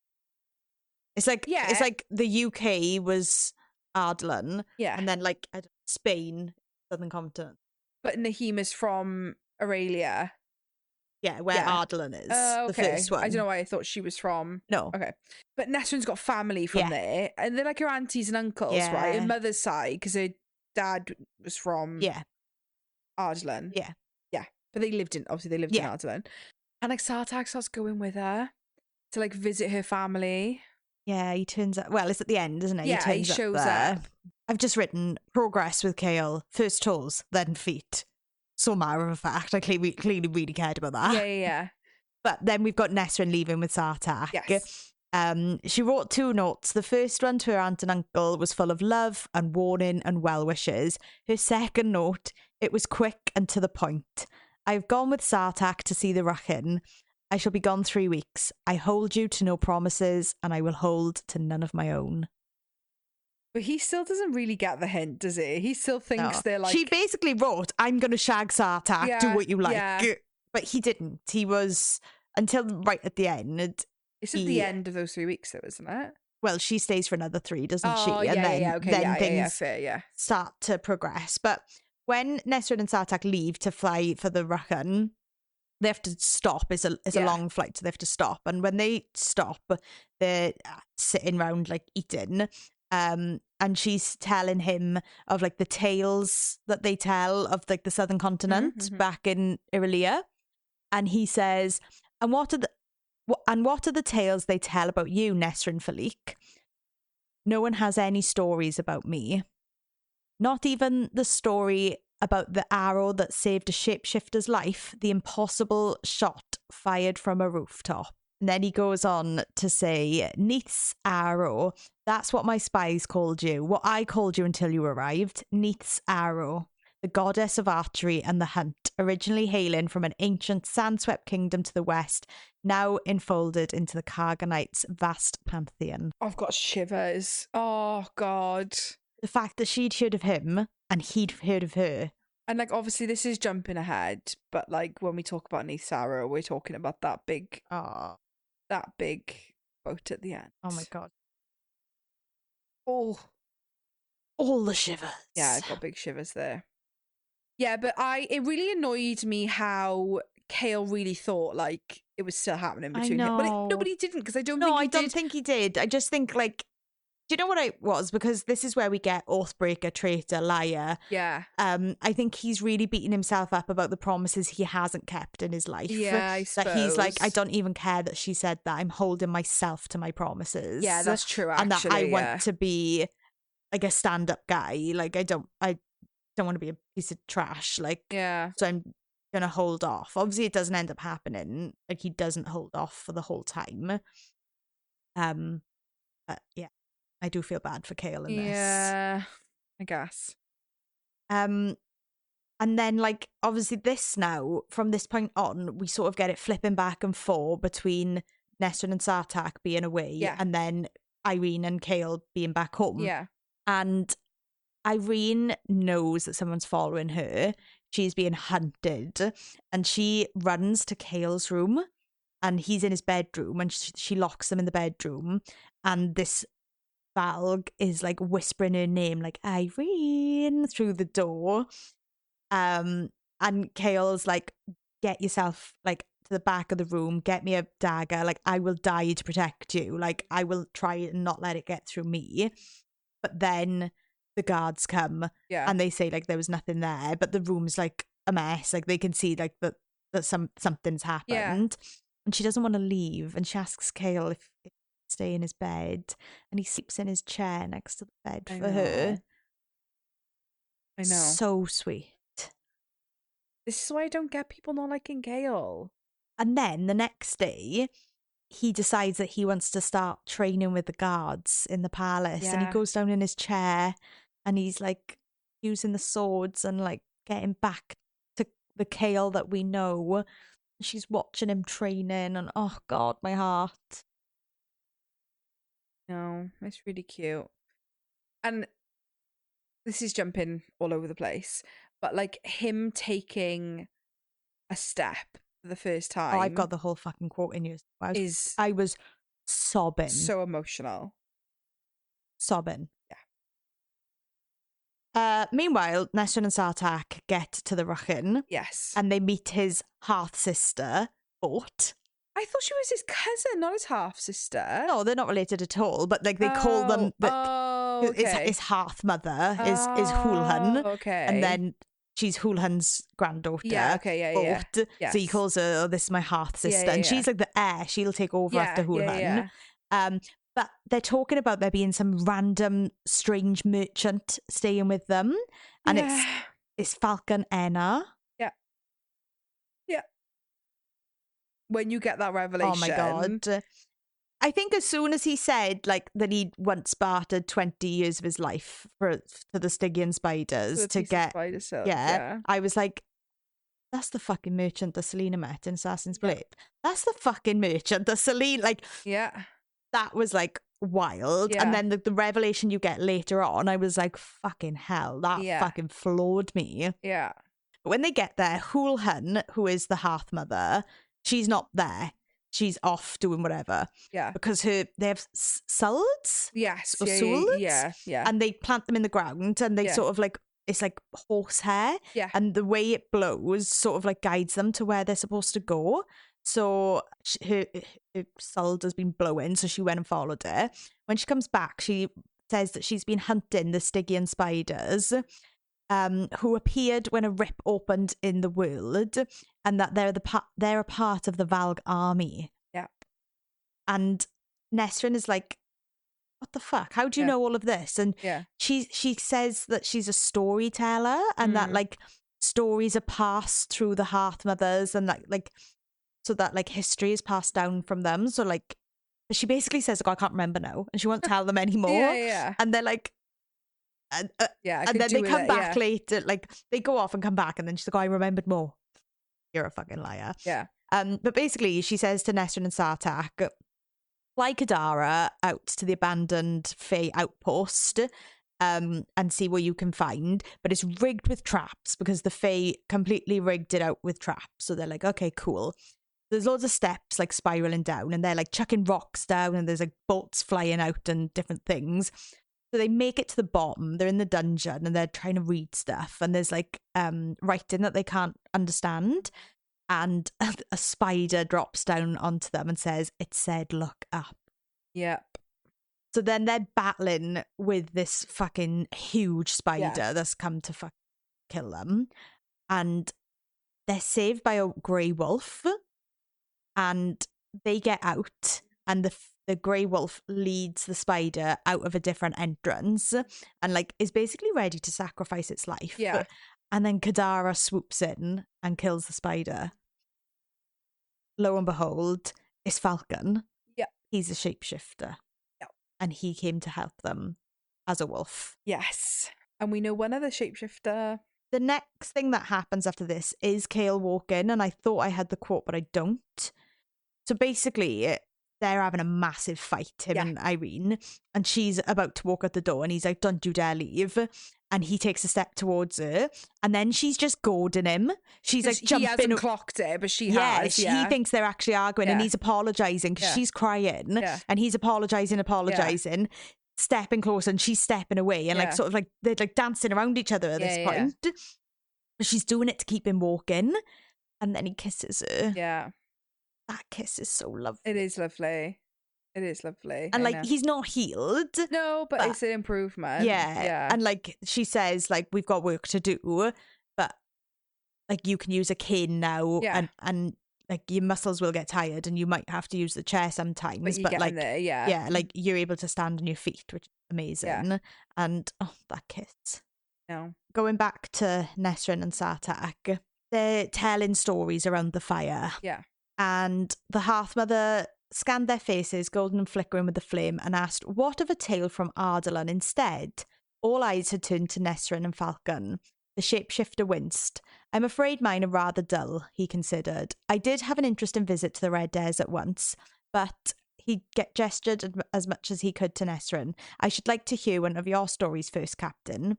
It's like it's like the UK was Adarlan. Yeah. And then like Spain, southern continent.
But Nehemia's from Erilea.
Yeah, where Adarlan is. The first one.
I don't know why I thought she was from.
No.
Okay. But Nesryn's got family from there. And they're like her aunties and uncles, right? Her mother's side, because her dad was from Adarlan. Yeah. But they lived in Adarlan. And like Sartak starts going with her to like visit her family.
Yeah, he turns up. Well, it's at the end, isn't it?
Yeah, he shows up.
I've just written progress with Chaol. First toes, then feet. So matter of fact, I clearly really cared about that.
Yeah.
But then we've got Nesryn leaving with Sartak.
Yes.
She wrote 2 notes. The first one to her aunt and uncle was full of love and warning and well wishes. Her second note, it was quick and to the point. I've gone with Sartak to see the Rachin. I shall be gone 3 weeks. I hold you to no promises, and I will hold to none of my own.
But he still doesn't really get the hint, does he? He still thinks they're like...
She basically wrote, I'm going to shag Sartak, do what you like. But he didn't. He was until right at the end.
It's at the end of those 3 weeks, though, isn't it?
Well, she stays for another 3, doesn't she?
Oh,
And then things
fair, yeah.
start to progress. But when Nesryn and Sartak leave to fly for the Khagan, they have to stop. It's a long flight, so they have to stop. And when they stop, they're sitting around like eating. And she's telling him of like the tales that they tell of like the southern continent back in Erilea. And he says, and what are the tales they tell about you, Nesryn Faliq? No one has any stories about me. Not even the story about the arrow that saved a shapeshifter's life, the impossible shot fired from a rooftop. And then he goes on to say, Neith's arrow, that's what my spies called you, what I called you until you arrived. Neith's arrow, the goddess of archery and the hunt, originally hailing from an ancient sand-swept kingdom to the west, now enfolded into the Khaganites' vast pantheon.
I've got shivers. Oh, God.
The fact that she'd heard of him and he'd heard of her.
And, like, obviously this is jumping ahead, but, like, when we talk about Neith's arrow, we're talking about that big boat at the end.
Oh, my God.
Oh.
All the shivers.
Yeah, I got big shivers there. Yeah, but it really annoyed me how Chaol really thought, like, it was still happening between him. But nobody didn't, because I don't think
he did. I just think, like, do you know what it was? Because this is where we get Oathbreaker, traitor, liar.
Yeah.
I think he's really beating himself up about the promises he hasn't kept in his life.
Yeah, I suppose.
That he's like, I don't even care that she said that. I'm holding myself to my promises.
Yeah, that's true, actually.
And that I want to be, like, a stand-up guy. Like, I don't want to be a piece of trash. Like,
yeah.
So I'm going to hold off. Obviously, it doesn't end up happening. Like, he doesn't hold off for the whole time. But yeah. I do feel bad for Chaol in this.
Yeah, I guess.
And then, like, obviously this now, from this point on, we sort of get it flipping back and forth between Nesryn and Sartak being away and then Yrene and Chaol being back home.
Yeah.
And Yrene knows that someone's following her. She's being hunted. And she runs to Chaol's room. And he's in his bedroom. And she locks him in the bedroom. And this Faliq is like whispering her name, like Yrene, through the door. And Chaol's like, get yourself like to the back of the room, get me a dagger, like I will die to protect you, like I will try and not let it get through me. But then the guards come and they say like there was nothing there, but the room's like a mess, like they can see like that something's happened. And she doesn't want to leave, and she asks Chaol if stay in his bed, and he sleeps in his chair next to the bed for her.
I know.
So sweet.
This is why I don't get people not liking Chaol.
And then the next day, he decides that he wants to start training with the guards in the palace, and he goes down in his chair, and he's like using the swords and like getting back to the Chaol that we know. She's watching him training, and oh God, my heart.
No, it's really cute. And this is jumping all over the place, but like him taking a step for the first time.
Oh, I've got the whole fucking quote in you. I was sobbing.
So emotional.
Sobbing. Yeah. Meanwhile, Nesryn and Sartak get to the Khagan.
Yes.
And they meet his half-sister, Ort.
I thought she was his cousin, not his half sister.
No, they're not related at all. But like they call them his half mother is Hulhan.
Okay.
And then she's Hulhan's granddaughter.
Yeah. Okay. Yeah.
Yes. So he calls her, "Oh, this is my half sister," and she's like the heir. She'll take over after Hulhan. But they're talking about there being some random strange merchant staying with them, and it's Falcon Enna.
When you get that revelation.
Oh my God. I think as soon as he said like that he'd once bartered 20 years of his life for the Stygian spiders to get
spider silk,
I was like, that's the fucking merchant that Selena met in Assassin's Blade. That's the fucking merchant that Selena that was like wild. And then the revelation you get later on, I was like, fucking hell, that fucking floored me.
Yeah.
But when they get there, Hulhan, who is the Hearth Mother, she's not there. She's off doing whatever.
Yeah.
Because they have sulds?
Yes.
Or
Yeah,
souls?
yeah.
And they plant them in the ground and they sort of like, it's like horsehair.
Yeah.
And the way it blows sort of like guides them to where they're supposed to go. So her suld has been blowing, so she went and followed it. When she comes back, she says that she's been hunting the Stygian spiders, who appeared when a rip opened in the world, and that they're a part of the Valg army.
Yeah.
And Nesryn is like, what the fuck? How do you know all of this? And she says that she's a storyteller and that like stories are passed through the Hearth Mothers and like so that like history is passed down from them. So like she basically says, like, I can't remember now, and she won't tell them anymore.
Yeah.
And they're like, and then they come back later, like they go off and come back, and then she's like, oh, I remembered more. You're a fucking liar.
Yeah.
But basically she says to Nesryn and Sartak, fly Kadara out to the abandoned Fae outpost and see what you can find, but it's rigged with traps because the Fae completely rigged it out with traps. So they're like, okay, cool. There's loads of steps like spiraling down, and they're like chucking rocks down, and there's like bolts flying out and different things. So they make it to the bottom. They're in the dungeon and they're trying to read stuff, and there's like writing that they can't understand. And a spider drops down onto them and says, it said, look up.
Yep.
So then they're battling with this fucking huge spider that's come to kill them. And they're saved by a grey wolf. And they get out, and the grey wolf leads the spider out of a different entrance and like is basically ready to sacrifice its life.
Yeah.
And then Kadara swoops in and kills the spider. Lo and behold, it's Falcon.
Yeah.
He's a shapeshifter.
Yeah.
And he came to help them as a wolf.
Yes. And we know one other shapeshifter.
The next thing that happens after this is Chaol walk in, and I thought I had the quote, but I don't. So basically, they're having a massive fight, him and Yrene, and she's about to walk out the door, and he's like, don't you dare leave. And he takes a step towards her, and then she's just goading him. She's like jumping. He hasn't
clocked it, but she has.
He thinks they're actually arguing, and he's apologising because she's crying, and he's apologising, stepping closer, and she's stepping away, and like sort of like they're like dancing around each other at this point. But she's doing it to keep him walking, and then he kisses her.
Yeah.
That kiss is so lovely.
It is lovely. It is lovely.
And like he's not healed.
No, but it's an improvement.
Yeah. And like she says, like, we've got work to do, but like you can use a cane now and like your muscles will get tired and you might have to use the chair sometimes. But like
there,
like you're able to stand on your feet, which is amazing. Yeah. And that kiss.
No.
Going back to Nesryn and Sartak, they're telling stories around the fire.
Yeah.
And the Hearth Mother scanned their faces, golden and flickering with the flame, and asked, what of a tale from Adarlan instead? All eyes had turned to Nesryn and Falcon. The shapeshifter winced. I'm afraid mine are rather dull, he considered. I did have an interesting visit to the Red Desert once, but he gestured as much as he could to Nesryn. I should like to hear one of your stories first, Captain.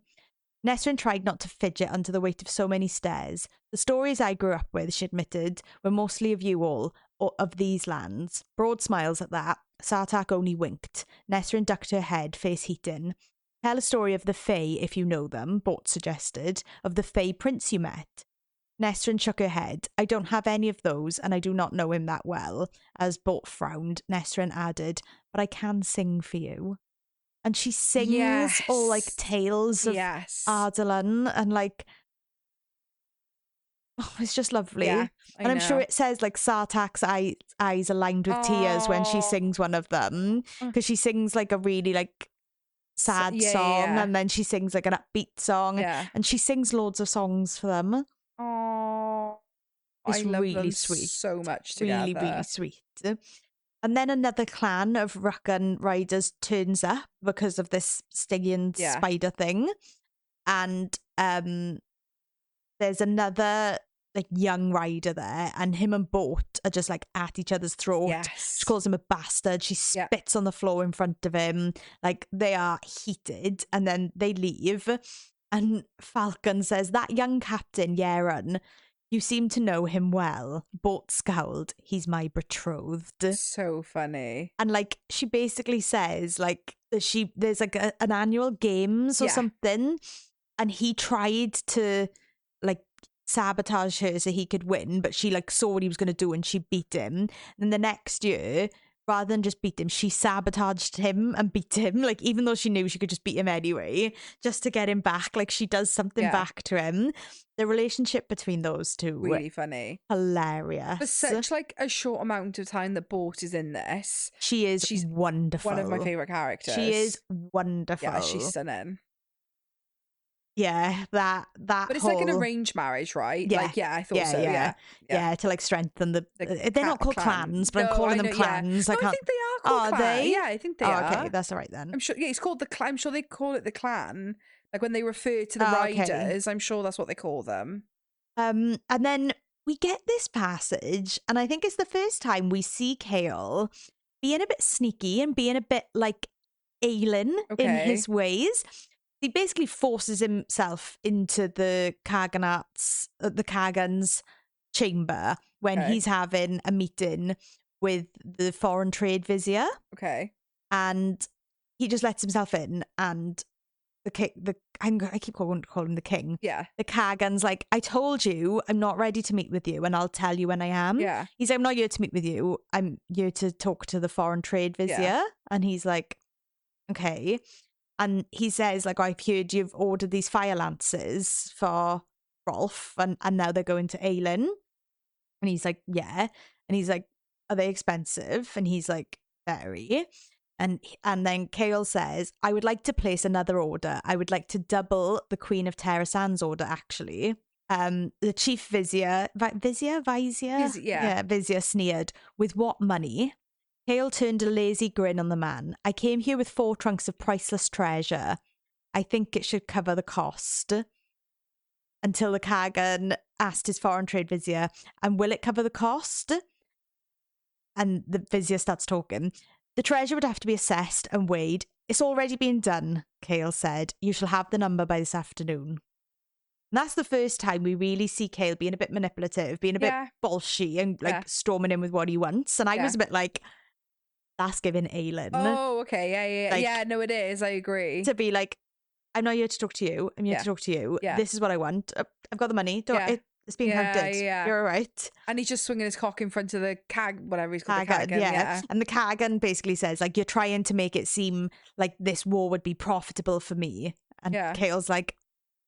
Nesryn tried not to fidget under the weight of so many stares. The stories I grew up with, she admitted, were mostly of you all, or of these lands. Broad smiles at that. Sartak only winked. Nesryn ducked her head, face heating. Tell a story of the Fae, if you know them, Bort suggested, of the Fae prince you met. Nesryn shook her head. I don't have any of those, and I do not know him that well. As Bort frowned, Nesryn added, but I can sing for you. And she sings all like tales of Adarlan, and like, it's just lovely.
Yeah,
and I'm sure it says like Sartak's eyes are lined with tears when she sings one of them, because she sings like a really like sad song, and then she sings like an upbeat song, and she sings loads of songs for them.
Oh,
it's
I love
really
them
sweet,
so much together.
Really, really sweet. And then another clan of Ruckan riders turns up because of this Stygian spider thing. And there's another like young rider there, and him and Bort are just like at each other's throat. She calls him a bastard. She spits on the floor in front of him. Like, they are heated, and then they leave. And Falcon says, that young captain, Yrene, you seem to know him well. Boat scowled. He's my betrothed.
So funny.
And like she basically says like there's like an annual games or something, and he tried to like sabotage her so he could win, but she like saw what he was going to do and she beat him. And then the next year, rather than just beat him, she sabotaged him and beat him, like even though she knew she could just beat him anyway, just to get him back. Like she does something back to him. The relationship between those two,
really funny,
hilarious.
For such like a short amount of time that Bort is in this,
she's wonderful.
One of my favorite characters.
She is wonderful.
Yeah, she's stunning.
Yeah, that. But
it's like an arranged marriage, right?
Yeah,
like, I thought so. Yeah,
to like strengthen they're not called clans, but I'm calling them clans.
No, I think they are called clans.
They?
Yeah, I think they are.
Okay, that's all right then.
I'm sure. Yeah, it's called the clan. I'm sure they call it the clan. Like when they refer to the riders, I'm sure that's what they call them.
And then we get this passage, and I think it's the first time we see Chaol being a bit sneaky and being a bit like Adarlan in his ways. He basically forces himself into the Khagan's chamber when he's having a meeting with the foreign trade vizier.
Okay.
And he just lets himself in, and I keep calling him the king.
Yeah.
The Khagan's like, I told you I'm not ready to meet with you, and I'll tell you when I am.
Yeah.
He's like, I'm not here to meet with you. I'm here to talk to the foreign trade vizier.
Yeah.
And he's like, okay. And he says, like, I've heard you've ordered these fire lances for Rolf, and now they're going to Adarlan. And he's like, yeah. And he's like, are they expensive? And he's like, very. And then Chaol says, I would like to place another order. I would like to double the Queen of Terrasan's order, actually. The chief vizier sneered, with what money? Chaol turned a lazy grin on the man. I came here with 4 trunks of priceless treasure. I think it should cover the cost. Until the Khagan asked his foreign trade vizier, and will it cover the cost? And the vizier starts talking. The treasure would have to be assessed and weighed. It's already been done, Chaol said. You shall have the number by this afternoon. And that's the first time we really see Chaol being a bit manipulative, being a bit bolshy and like storming in with what he wants. And I was a bit like, that's giving Adarlan.
Oh, okay. Yeah.
Like,
yeah, no, it is. I agree.
To be like, I'm not here to talk to you. I'm here to talk to you. Yeah. This is what I want. I've got the money. It's being counted.
Yeah.
You're all right.
And he's just swinging his cock in front of the whatever he's called. Khagan,
yeah. And the Khagan basically says, like, you're trying to make it seem like this war would be profitable for me. And Chaol's like,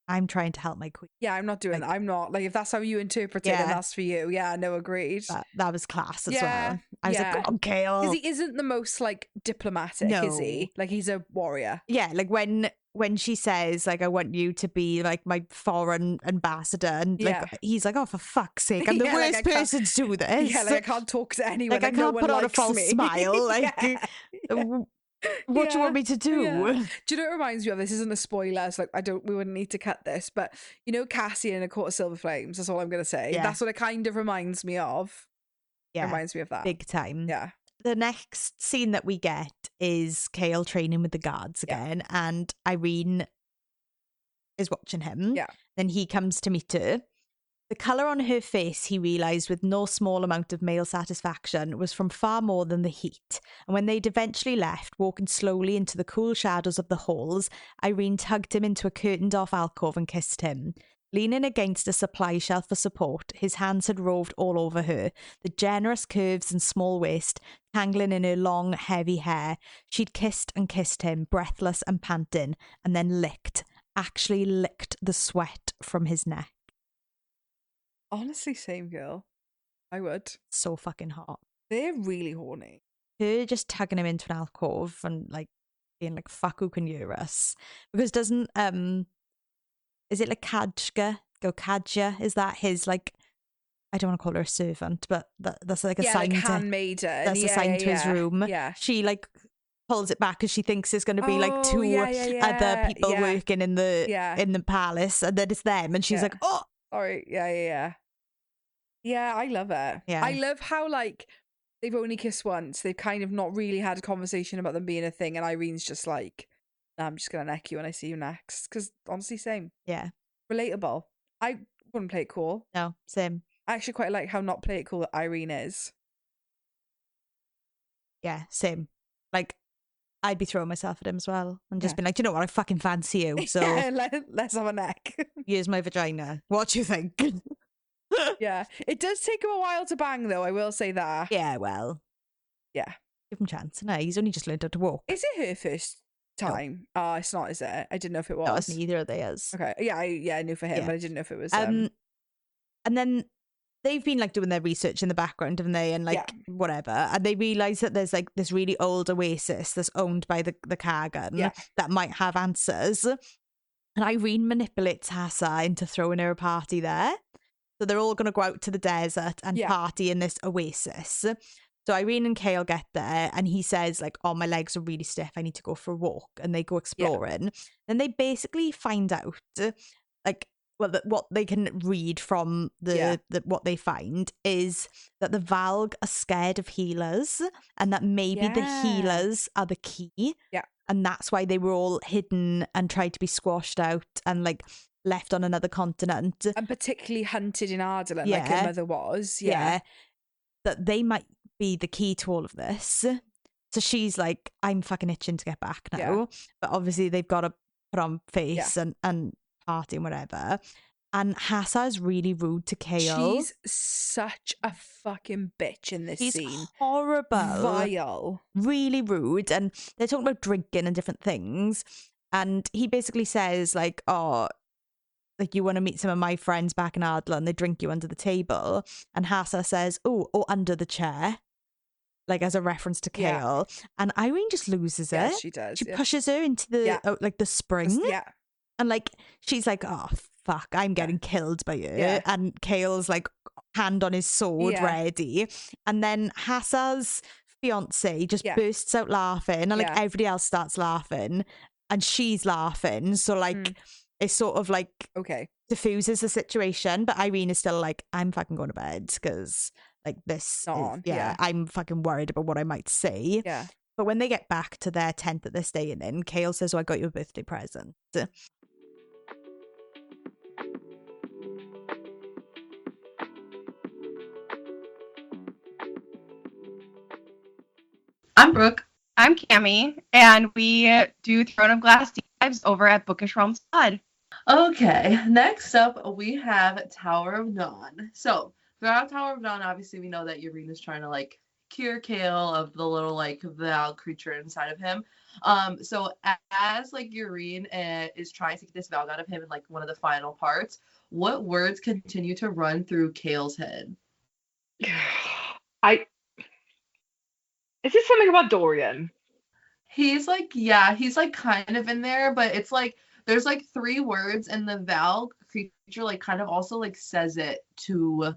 I'm trying to help my queen.
Yeah, I'm not doing that. I'm not. Like, if that's how you interpret it, then that's for you. Yeah, no, agreed.
That was class as well. I was like, go on, Chaol.
Because he isn't the most, like, diplomatic, is he? Like, he's a warrior.
Yeah, like, when she says, like, I want you to be, like, my foreign ambassador, and, like, he's like, oh, for fuck's sake, I'm the worst person to do this.
Yeah, like, I can't talk to anyone.
Like, I can't put on a false smile. Like... What do you want me to do?
Yeah. Do you know what it reminds me of? This isn't a spoiler, so like we wouldn't need to cut this, but you know Cassian in A Court of Silver Flames, that's all I'm gonna say. Yeah. That's what it kind of reminds me of. Yeah. It reminds me of that.
Big time.
Yeah.
The next scene that we get is Chaol training with the guards again, and Yrene is watching him.
Yeah.
Then he comes to meet her. The colour on her face, he realised with no small amount of male satisfaction, was from far more than the heat. And when they'd eventually left, walking slowly into the cool shadows of the halls, Yrene tugged him into a curtained-off alcove and kissed him. Leaning against a supply shelf for support, his hands had roved all over her, the generous curves and small waist tangling in her long, heavy hair. She'd kissed and kissed him, breathless and panting, and then actually licked the sweat from his neck.
Honestly, same girl. I would.
So fucking hot.
They're really horny.
Her just tugging him into an alcove and like being like, fuck, who can hear us? Because doesn't, is it like Kadja? Is that his like, I don't want to call her a servant, but that's like assigned
like
to
handmaiden.
That's assigned to his room.
Yeah.
She like pulls it back because she thinks it's going to be like 2 other people working in the palace, and then it's them, and she's like, oh.
Sorry, yeah. Yeah, I love it.
Yeah.
I love how, like, they've only kissed once. They've kind of not really had a conversation about them being a thing, and Irene's just like, I'm just gonna neck you when I see you next. Because honestly, same.
Yeah.
Relatable. I wouldn't play it cool.
No, same.
I actually quite like how not play it cool that Yrene is.
Yeah, same. Like, I'd be throwing myself at him as well and just
Yeah.
be like, do you know what? I fucking fancy you. So
Yeah, let's have a neck.
here's my vagina. What do you think?
Yeah. It does take him a while to bang, though. I will say that.
Yeah, well,
Yeah.
give him a chance. No, he's only just learned how to walk.
Is it her first time? Oh, it's not, is it? I didn't know if it was.
That wasn't either of theirs.
Okay. Yeah, I knew for him,
Yeah.
but I didn't know if it was.
And then they've been like doing their research in the background, haven't they? And like whatever. And they realise that there's like this really old oasis that's owned by the Khagan that might have answers. And Yrene manipulates Hassa into throwing her a party there. So they're all going to go out to the desert and party in this oasis. So Yrene and Chaol get there and he says like, oh, my legs are really stiff. I need to go for a walk. And they go exploring. Then they basically find out like, well, what they can read from the what they find is that the Valg are scared of healers and that maybe the healers are the key.
Yeah.
And that's why they were all hidden and tried to be squashed out and like left on another continent.
And particularly hunted in Adarlan, like her mother was.
Yeah. That they might be the key to all of this. So she's like, I'm fucking itching to get back now. Yeah. But obviously they've got to put on face and party and whatever. And Hassa is really rude to Chaol.
She's such a fucking bitch in this scene.
Horrible.
Vile.
Really rude. And they're talking about drinking and different things. And he basically says like, oh, like you want to meet some of my friends back in Adarlan, they drink you under the table. And Hassa says, oh, or under the chair. Like as a reference to Chaol. And Yrene just loses it.
She does.
She pushes her into the like the spring.
Yeah.
And like she's like, oh fuck, I'm getting killed by you. Yeah. And Chaol's like hand on his sword ready. And then Hassa's fiance just bursts out laughing and like everybody else starts laughing and she's laughing. So like it sort of like diffuses the situation. But Yrene is still like, I'm fucking going to bed because like this I'm fucking worried about what I might say.
Yeah.
But when they get back to their tent that they're staying in, Chaol says, oh, I got you a birthday present.
I'm Brooke. I'm Cammie, and we do Throne of Glass deep dives over at Bookish Realms Pod.
Okay, next up we have Tower of Dawn. So, throughout Tower of Dawn, obviously we know that Yrene is trying to like cure Chaol of the little like Val creature inside of him. So as like Yrene is trying to get this Val out of him in like one of the final parts, what words continue to run through Chaol's head?
Is this something about Dorian?
He's like kind of in there, but it's like there's like 3 words and the Val creature like kind of also like says it to,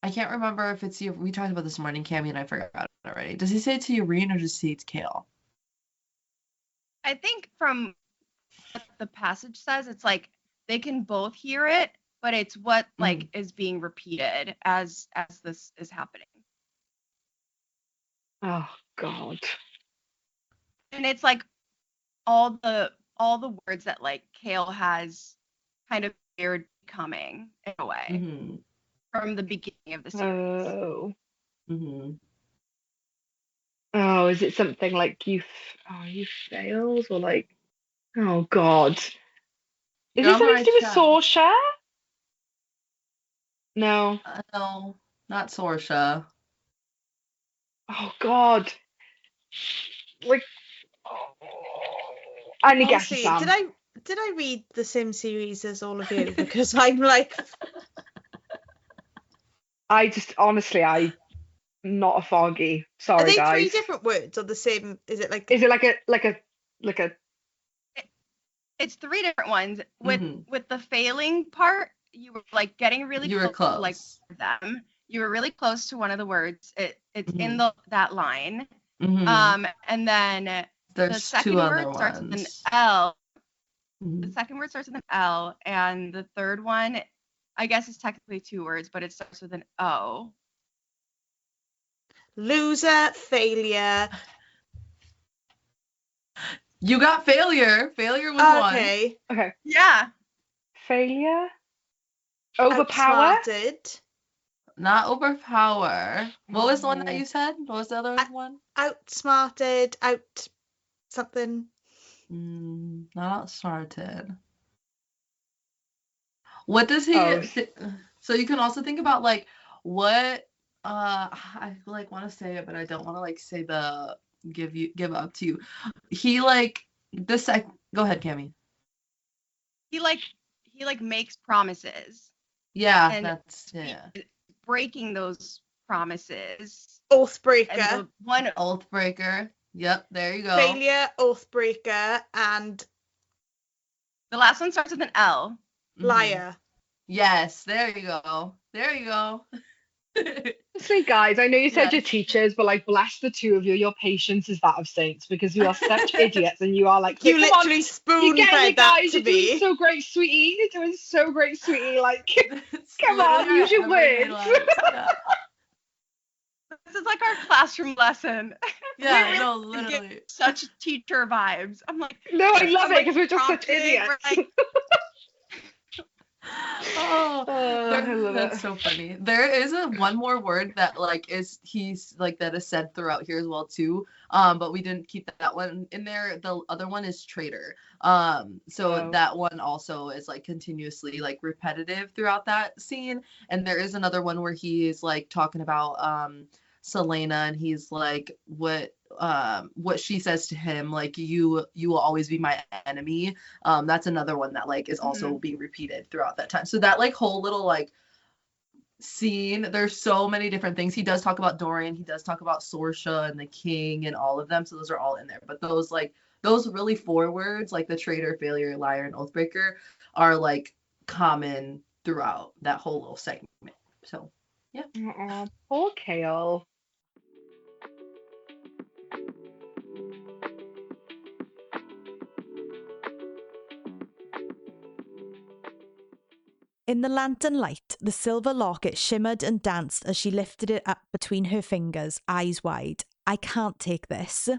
I can't remember if it's we talked about this morning, Cammie, and I forgot it already. Does he say it to Yrene or does he say it to Chaol?
I think from what the passage says, it's like they can both hear it, but it's what like is being repeated as this is happening.
Oh God.
And it's like all the words that like Chaol has kind of feared coming in a way from the beginning of the series.
Oh. Oh, is it something like you failed or like? Oh God. Is it something to do with Sorsha? No.
No, not Sorsha.
Oh God. Like. I need
Honestly, did I read the same series as all of you? Because I'm like,
I'm not a foggy. Sorry,
are they
guys.
3 different words or the same? Is it like
a?
It's 3 different ones. With the failing part, you were like getting really close. To, like them. You were really close to one of the words. It's in that line. And then
there's
the second
2
word
other
starts
ones.
with an L. The second word starts with an L, and the third one, I guess, is technically 2 words, but it starts with an O.
Loser, failure.
You got failure. Failure was one.
Okay.
Yeah.
Failure. Overpower.
Outsmarted.
Not overpower. What was the one that you said? What was the other one?
Outsmarted. Out something.
Not outsmarted. What does he? So you can also think about like what. I like want to say it, but I don't want to like say the give up to you. He like this. Go ahead, Cammy.
He makes promises.
Yeah,
and
that's
breaking those promises.
Oathbreaker.
One Oathbreaker. Yep, there you go.
Failure, Oathbreaker, and
the last one starts with an L.
Liar.
Yes, there you go. There you go.
See, guys, I know you said you're teachers, but like, bless the two of you. Your patience is that of saints, because you are such idiots, and you are like,
you literally spoon-fed that to me.
You're doing so great, sweetie. You're doing so great, sweetie. Like, come on, use your words.
This is like our classroom lesson.
Yeah, really no, literally.
Such teacher vibes. I'm like,
no, I love it because we're just such idiots.
That's so funny. There is one more word that like he's like that is said throughout here as well too. But we didn't keep that one in there. The other one is traitor. That one also is like continuously like repetitive throughout that scene. And there is another one where he is like talking about Selena, and he's like what she says to him, like you will always be my enemy. That's another one that like is also being repeated throughout that time. So that like whole little like scene, there's so many different things. He does talk about Dorian, he does talk about Sorsha and the king and all of them, so those are all in there. But those really 4 words, like the traitor, failure, liar, and oathbreaker, are like common throughout that whole little segment. So yeah.
Poor Chaol.
In the lantern light, the silver locket shimmered and danced as she lifted it up between her fingers, eyes wide. I can't take this.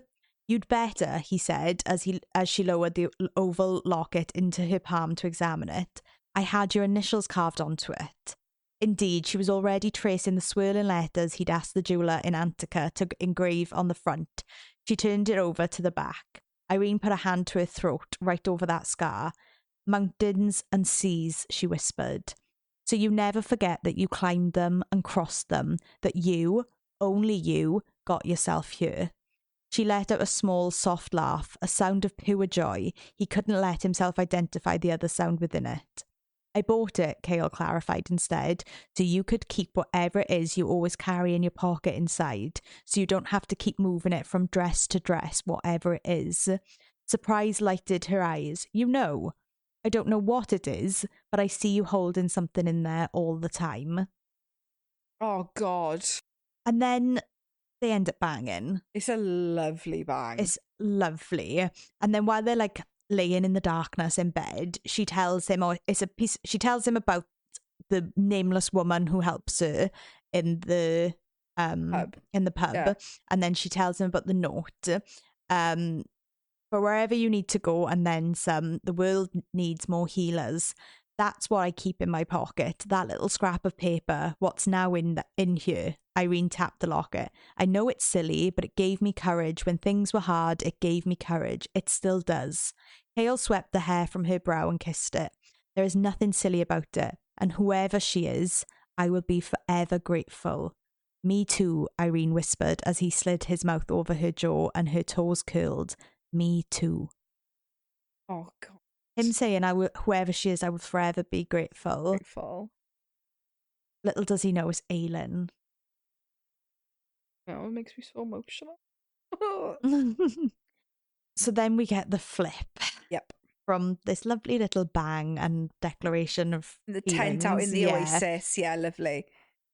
You'd better, he said, as she lowered the oval locket into her palm to examine it. I had your initials carved onto it. Indeed, she was already tracing the swirling letters he'd asked the jeweller in Antica to engrave on the front. She turned it over to the back. Yrene put a hand to her throat, right over that scar. Mountains and seas, she whispered. So you never forget that you climbed them and crossed them, that you, only you, got yourself here. She let out a small, soft laugh, a sound of pure joy. He couldn't let himself identify the other sound within it. I bought it, Chaol clarified instead, so you could keep whatever it is you always carry in your pocket inside, so you don't have to keep moving it from dress to dress, whatever it is. Surprise lighted her eyes. You know. I don't know what it is, but I see you holding something in there all the time.
Oh, God.
And then they end up banging.
It's a lovely bang.
It's lovely. And then while they're like laying in the darkness in bed, she tells him, she tells him about the nameless woman who helps her in the pub. Yeah. And then she tells him about the note. For wherever you need to go and then some, the world needs more healers. That's what I keep in my pocket, that little scrap of paper, what's now in here. Yrene tapped the locket. I know it's silly, but it gave me courage. When things were hard, it gave me courage. It still does. Chaol swept the hair from her brow and kissed it. There is nothing silly about it, and whoever she is, I will be forever grateful. Me too, Yrene whispered as he slid his mouth over her jaw and her toes curled. Me too.
Oh, God.
Him saying, whoever she is, I will forever be grateful. Little does he know it's Aelin.
Oh, it makes me so emotional.
So then we get the flip.
Yep.
From this lovely little bang and declaration of
the
feelings.
tent out in the oasis. Yeah, lovely.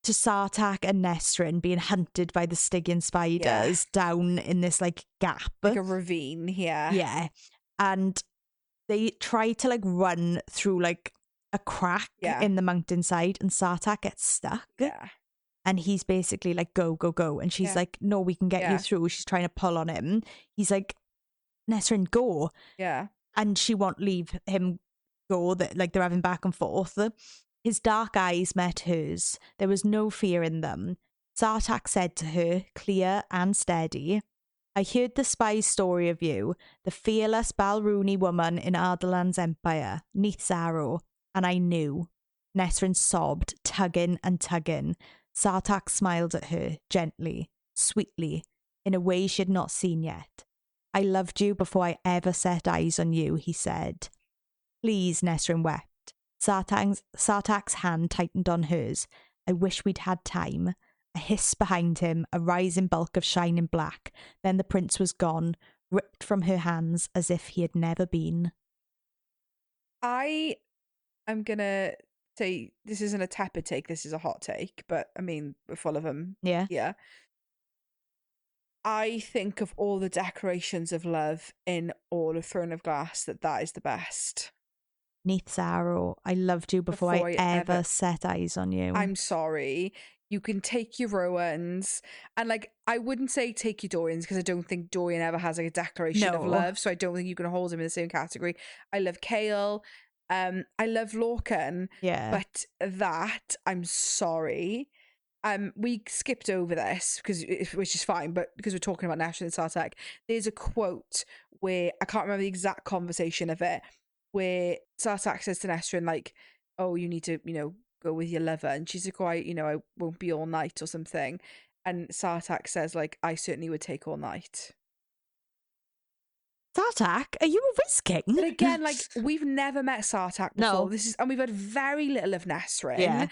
To Sartak and Nesryn being hunted by the Stygian spiders down in this like gap.
Like a ravine,
Yeah. And they try to like run through like a crack in the mountainside, and Sartak gets stuck.
Yeah.
And he's basically like, go, go, go. And she's like, no, we can get you through. She's trying to pull on him. He's like, Nesryn go.
Yeah.
And she won't leave him go, that like they're having back and forth. His dark eyes met hers. There was no fear in them. Sartak said to her, clear and steady, I heard the spy's story of you, the fearless Balruni woman in Adarlan's empire, neath Arrow, and I knew. Nesryn sobbed, tugging and tugging. Sartak smiled at her, gently, sweetly, in a way she had not seen yet. I loved you before I ever set eyes on you, he said. Please, Nesryn wept. Sartak's hand tightened on hers. I wish we'd had time. A hiss behind him, a rising bulk of shining black. Then the prince was gone, ripped from her hands as if he had never been.
I am going to say this isn't a tepid take, this is a hot take, but I mean, we're full of them.
Yeah.
Yeah. I think of all the decorations of love in all of Throne of Glass, that is the best.
Neath Arrow, I loved you before I ever set eyes on you.
I'm sorry. You can take your Rowans, and like I wouldn't say take your Dorians because I don't think Dorian ever has like a declaration of love, so I don't think you can hold him in the same category. I love Chaol. I love Lorcan.
Yeah.
But that, I'm sorry. We skipped over this which is fine, but because we're talking about Nesryn and Sartak, there's a quote where I can't remember the exact conversation of it, where Sartak says to Nesryn, like, oh, you need to, go with your lover, and she's like, oh, I won't be all night or something, and Sartak says, like, I certainly would take all night.
Sartak, are you a risking?
But again, like, we've never met Sartak before.
No.
And we've had very little of Nesryn.
Yeah.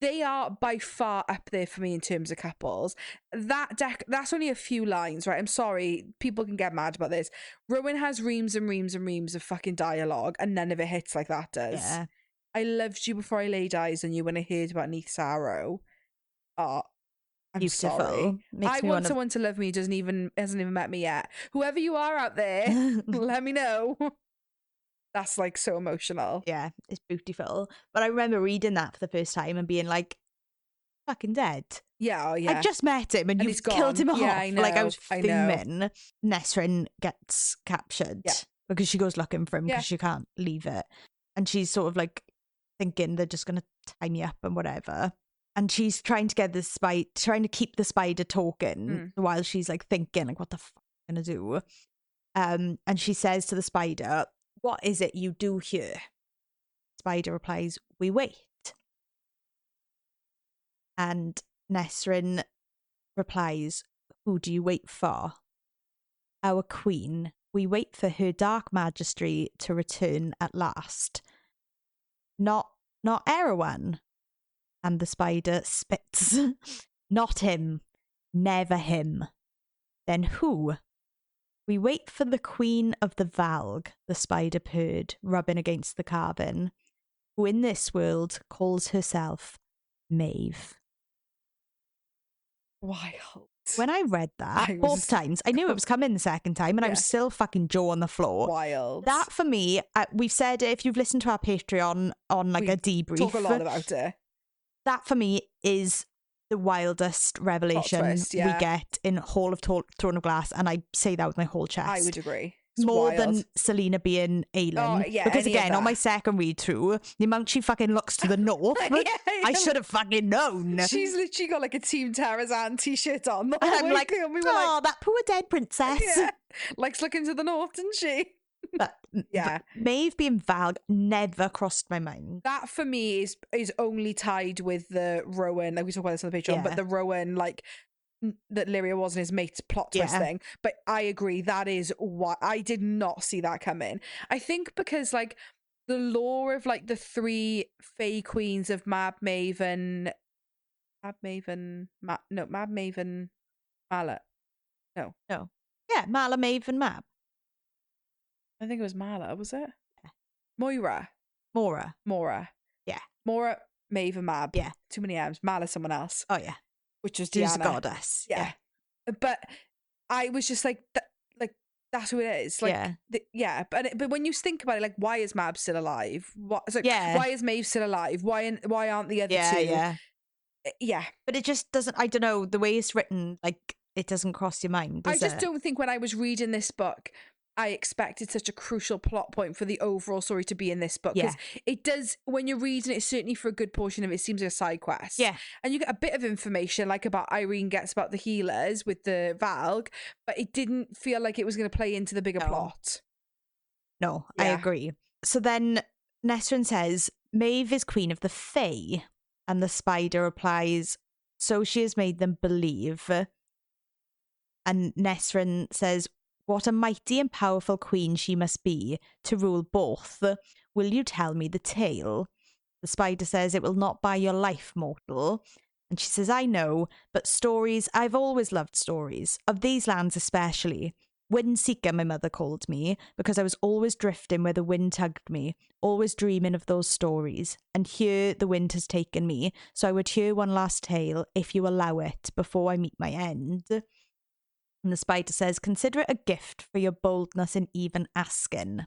They are by far up there for me in terms of couples. That's only a few lines, right? I'm sorry, people can get mad about this. Rowan has reams and reams and reams of fucking dialogue, and none of it hits like that does.
Yeah.
I loved you before I laid eyes on you when I heard about Neath Arrow. Oh, I'm
beautiful.
Sorry. I want someone to love me who hasn't even met me yet. Whoever you are out there, let me know. That's like so emotional.
Yeah, it's beautiful. But I remember reading that for the first time and being like, fucking dead.
Yeah, oh yeah.
I just met him and you've killed him off.
I know,
like I was fuming. Nesryn gets captured because she goes looking for him because she can't leave it. And she's sort of like thinking they're just going to tie me up and whatever. And she's trying to trying to keep the spider talking while she's like thinking, like, what the fuck am I going to do? And she says to the spider, what is it you do here? Spider replies, we wait. And Nesryn replies, who do you wait for? Our queen. We wait for her dark majesty to return at last. Not Erewhon. And the spider spits. Not him. Never him. Then who? We wait for the queen of the Valg, the spider purred, rubbing against the carving, who in this world calls herself Maeve.
Wild.
When I read that both times, I knew it was coming the second time, and I was still fucking jaw on the floor.
Wild.
That for me, we've said it, if you've listened to our Patreon on like a debrief.
Talk a lot about it.
That for me is the wildest revelation we get in Hall of Throne of Glass, and I say that with my whole chest.
I would agree.
More than Selena being Aelin. Because again, on my second read through, the amount she fucking looks to the north, I should have fucking known.
She's literally got like a Team Tarazan t-shirt on.
And I'm like, oh, that poor dead princess.
Yeah. Likes looking to the north, doesn't she?
But Maeve being Valg never crossed my mind.
That for me is only tied with the Rowan, like we talked about this on the Patreon, but the Rowan, like, that Lyria wasn't his mate's plot twist thing. But I agree, that is what I did not see that coming. I think because like the lore of like the three Fae queens of Mab Maven Mala. No.
Yeah, Mala, Maeve and Mab.
I think it was Mala, was it? Yeah. Mora. Yeah. Mora, Maeve and Mab.
Yeah.
Too many M's. Mala, someone else.
Oh, yeah.
Which was
She's
Diana.
a goddess. Yeah.
But I was just like, that's who it is. Like, but when you think about it, like, why is Mab still alive? Why is Maeve still alive? Why aren't the other two? Yeah.
But it just doesn't, I don't know, the way it's written, like, it doesn't cross your mind, does
I just don't think when I was reading this book, I expected such a crucial plot point for the overall story to be in this book. Because it does, when you're reading it, certainly for a good portion of it, seems like a side quest.
Yeah.
And you get a bit of information, like about Yrene gets about the healers with the Valg, but it didn't feel like it was going to play into the bigger plot.
No, I agree. So then Nesryn says, Maeve is queen of the Fae. And the spider replies, so she has made them believe. And Nesryn says, what a mighty and powerful queen she must be to rule both. Will you tell me the tale? The spider says, it will not buy your life, mortal. And she says, I know, but stories, I've always loved stories, of these lands especially. Wind seeker, my mother called me, because I was always drifting where the wind tugged me, always dreaming of those stories. And here the wind has taken me, so I would hear one last tale, if you allow it, before I meet my end. And the spider says, consider it a gift for your boldness in even asking.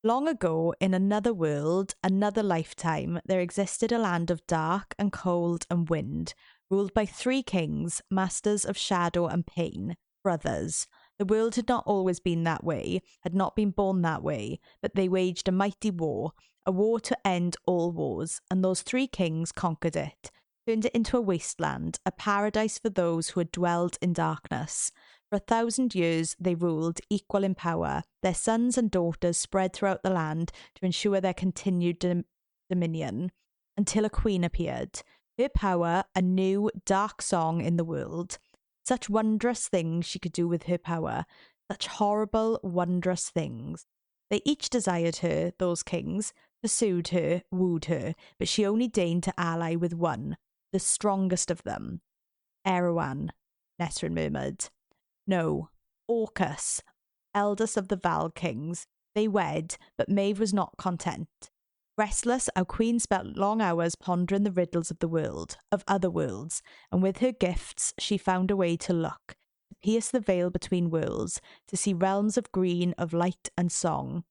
Long ago, in another world, another lifetime, there existed a land of dark and cold and wind, ruled by 3 kings, masters of shadow and pain, brothers. The world had not always been that way, had not been born that way, but they waged a mighty war, a war to end all wars, and those 3 kings conquered it, turned it into a wasteland, a paradise for those who had dwelled in darkness. For 1,000 years they ruled, equal in power. Their sons and daughters spread throughout the land to ensure their continued dominion, until a queen appeared. Her power, a new, dark song in the world. Such wondrous things she could do with her power. Such horrible, wondrous things. They each desired her, those kings, pursued her, wooed her, but she only deigned to ally with one, the strongest of them. Erewhon, Nesryn murmured. No, Orcus, eldest of the Val kings. They wed, but Maeve was not content. Restless, our queen spent long hours pondering the riddles of the world, of other worlds, and with her gifts she found a way to look, to pierce the veil between worlds, to see realms of green, of light and song.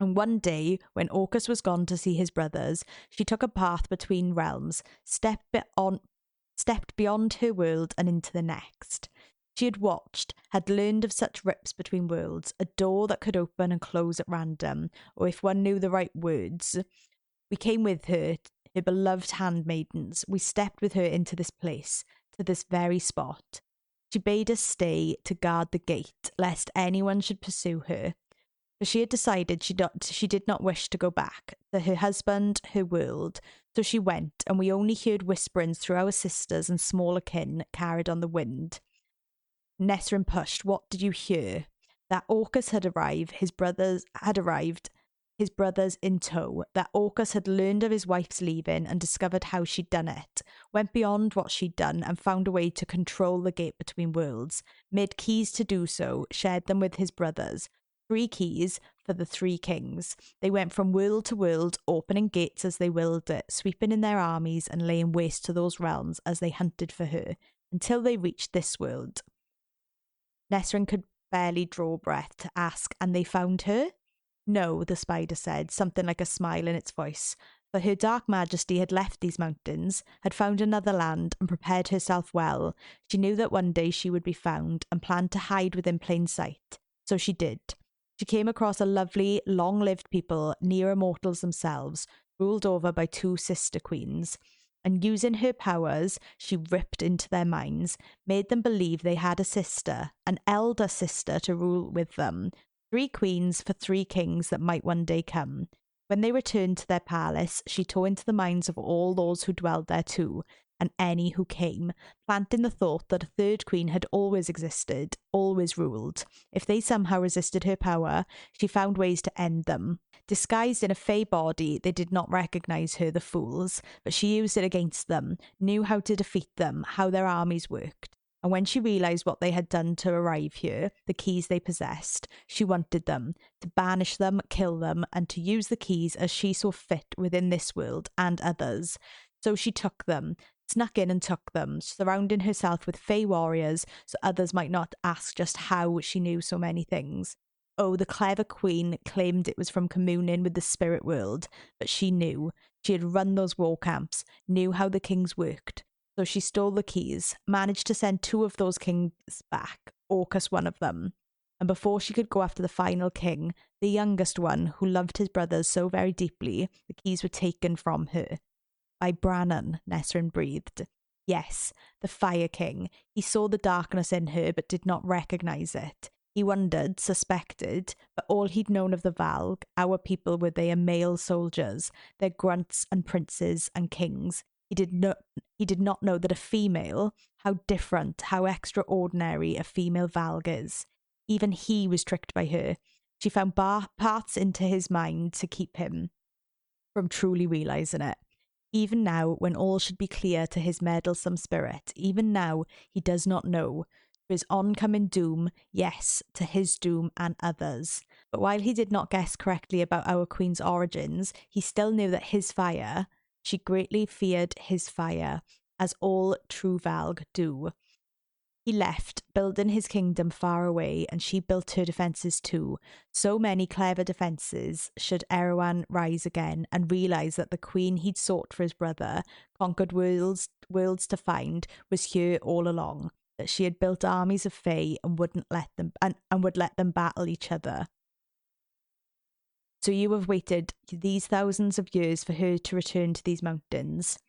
And one day, when Orcus was gone to see his brothers, she took a path between realms, stepped beyond her world and into the next. She had watched, had learned of such rips between worlds, a door that could open and close at random, or if one knew the right words. We came with her, her beloved handmaidens. We stepped with her into this place, to this very spot. She bade us stay to guard the gate, lest anyone should pursue her. For she had decided she did not wish to go back, to her husband, her world. So she went, and we only heard whisperings through our sisters and smaller kin carried on the wind. Nesryn pushed. What did you hear? That Orcus had arrived, his brothers in tow, that Orcus had learned of his wife's leaving and discovered how she'd done it, went beyond what she'd done and found a way to control the gate between worlds, made keys to do so, shared them with his brothers. 3 keys for the 3 kings. They went from world to world, opening gates as they willed it, sweeping in their armies and laying waste to those realms as they hunted for her, until they reached this world. Nesryn could barely draw breath to ask, and they found her? No, the spider said, something like a smile in its voice. For her dark majesty had left these mountains, had found another land, and prepared herself well. She knew that one day she would be found, and planned to hide within plain sight. So she did. She came across a lovely, long-lived people, near immortals themselves, ruled over by 2 sister queens. And using her powers, she ripped into their minds, made them believe they had a sister, an elder sister to rule with them, 3 queens for 3 kings that might one day come. When they returned to their palace, she tore into the minds of all those who dwelled there too, and any who came, planting the thought that a 3rd queen had always existed, always ruled. If they somehow resisted her power, she found ways to end them. Disguised in a fey body, they did not recognize her, the fools, but she used it against them, knew how to defeat them, how their armies worked. And when she realized what they had done to arrive here, the keys they possessed, she wanted them, to banish them, kill them, and to use the keys as she saw fit within this world and others. So she took them, snuck in and took them, surrounding herself with fey warriors so others might not ask just how she knew so many things. Oh, the clever queen claimed it was from communing with the spirit world, but she knew. She had run those war camps, knew how the kings worked. So she stole the keys, managed to send 2 of those kings back, Orcus one of them. and before she could go after the final king, the youngest one, who loved his brothers so very deeply, the keys were taken from her. By Brannan, Nesryn breathed. Yes, the Fire King. He saw the darkness in her but did not recognise it. He wondered, suspected, but all he'd known of the Valg, our people, were their male soldiers, their grunts and princes and kings. He did not know that a female, how different, how extraordinary a female Valg is. Even he was tricked by her. She found parts into his mind to keep him from truly realising it. Even now, when all should be clear to his meddlesome spirit, even now he does not know. For his oncoming doom, yes, to his doom and others. But while he did not guess correctly about our queen's origins, he still knew that his fire, she greatly feared his fire, as all true Valg do. He left, building his kingdom far away, and she built her defences too. So many clever defences, should Erewhon rise again and realise that the queen he'd sought for his brother, conquered worlds to find, was here all along, that she had built armies of Fae and wouldn't let them and would let them battle each other. So you have waited these thousands of years for her to return to these mountains.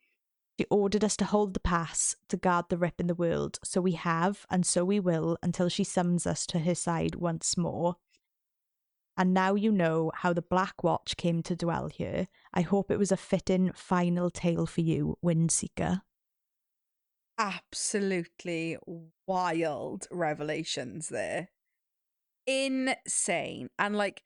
She ordered us to hold the pass, to guard the rip in the world, so we have, and so we will, until she summons us to her side once more. And now you know how the Black Watch came to dwell here. I hope it was a fitting final tale for you, Windseeker.
Absolutely wild revelations there. Insane. And like,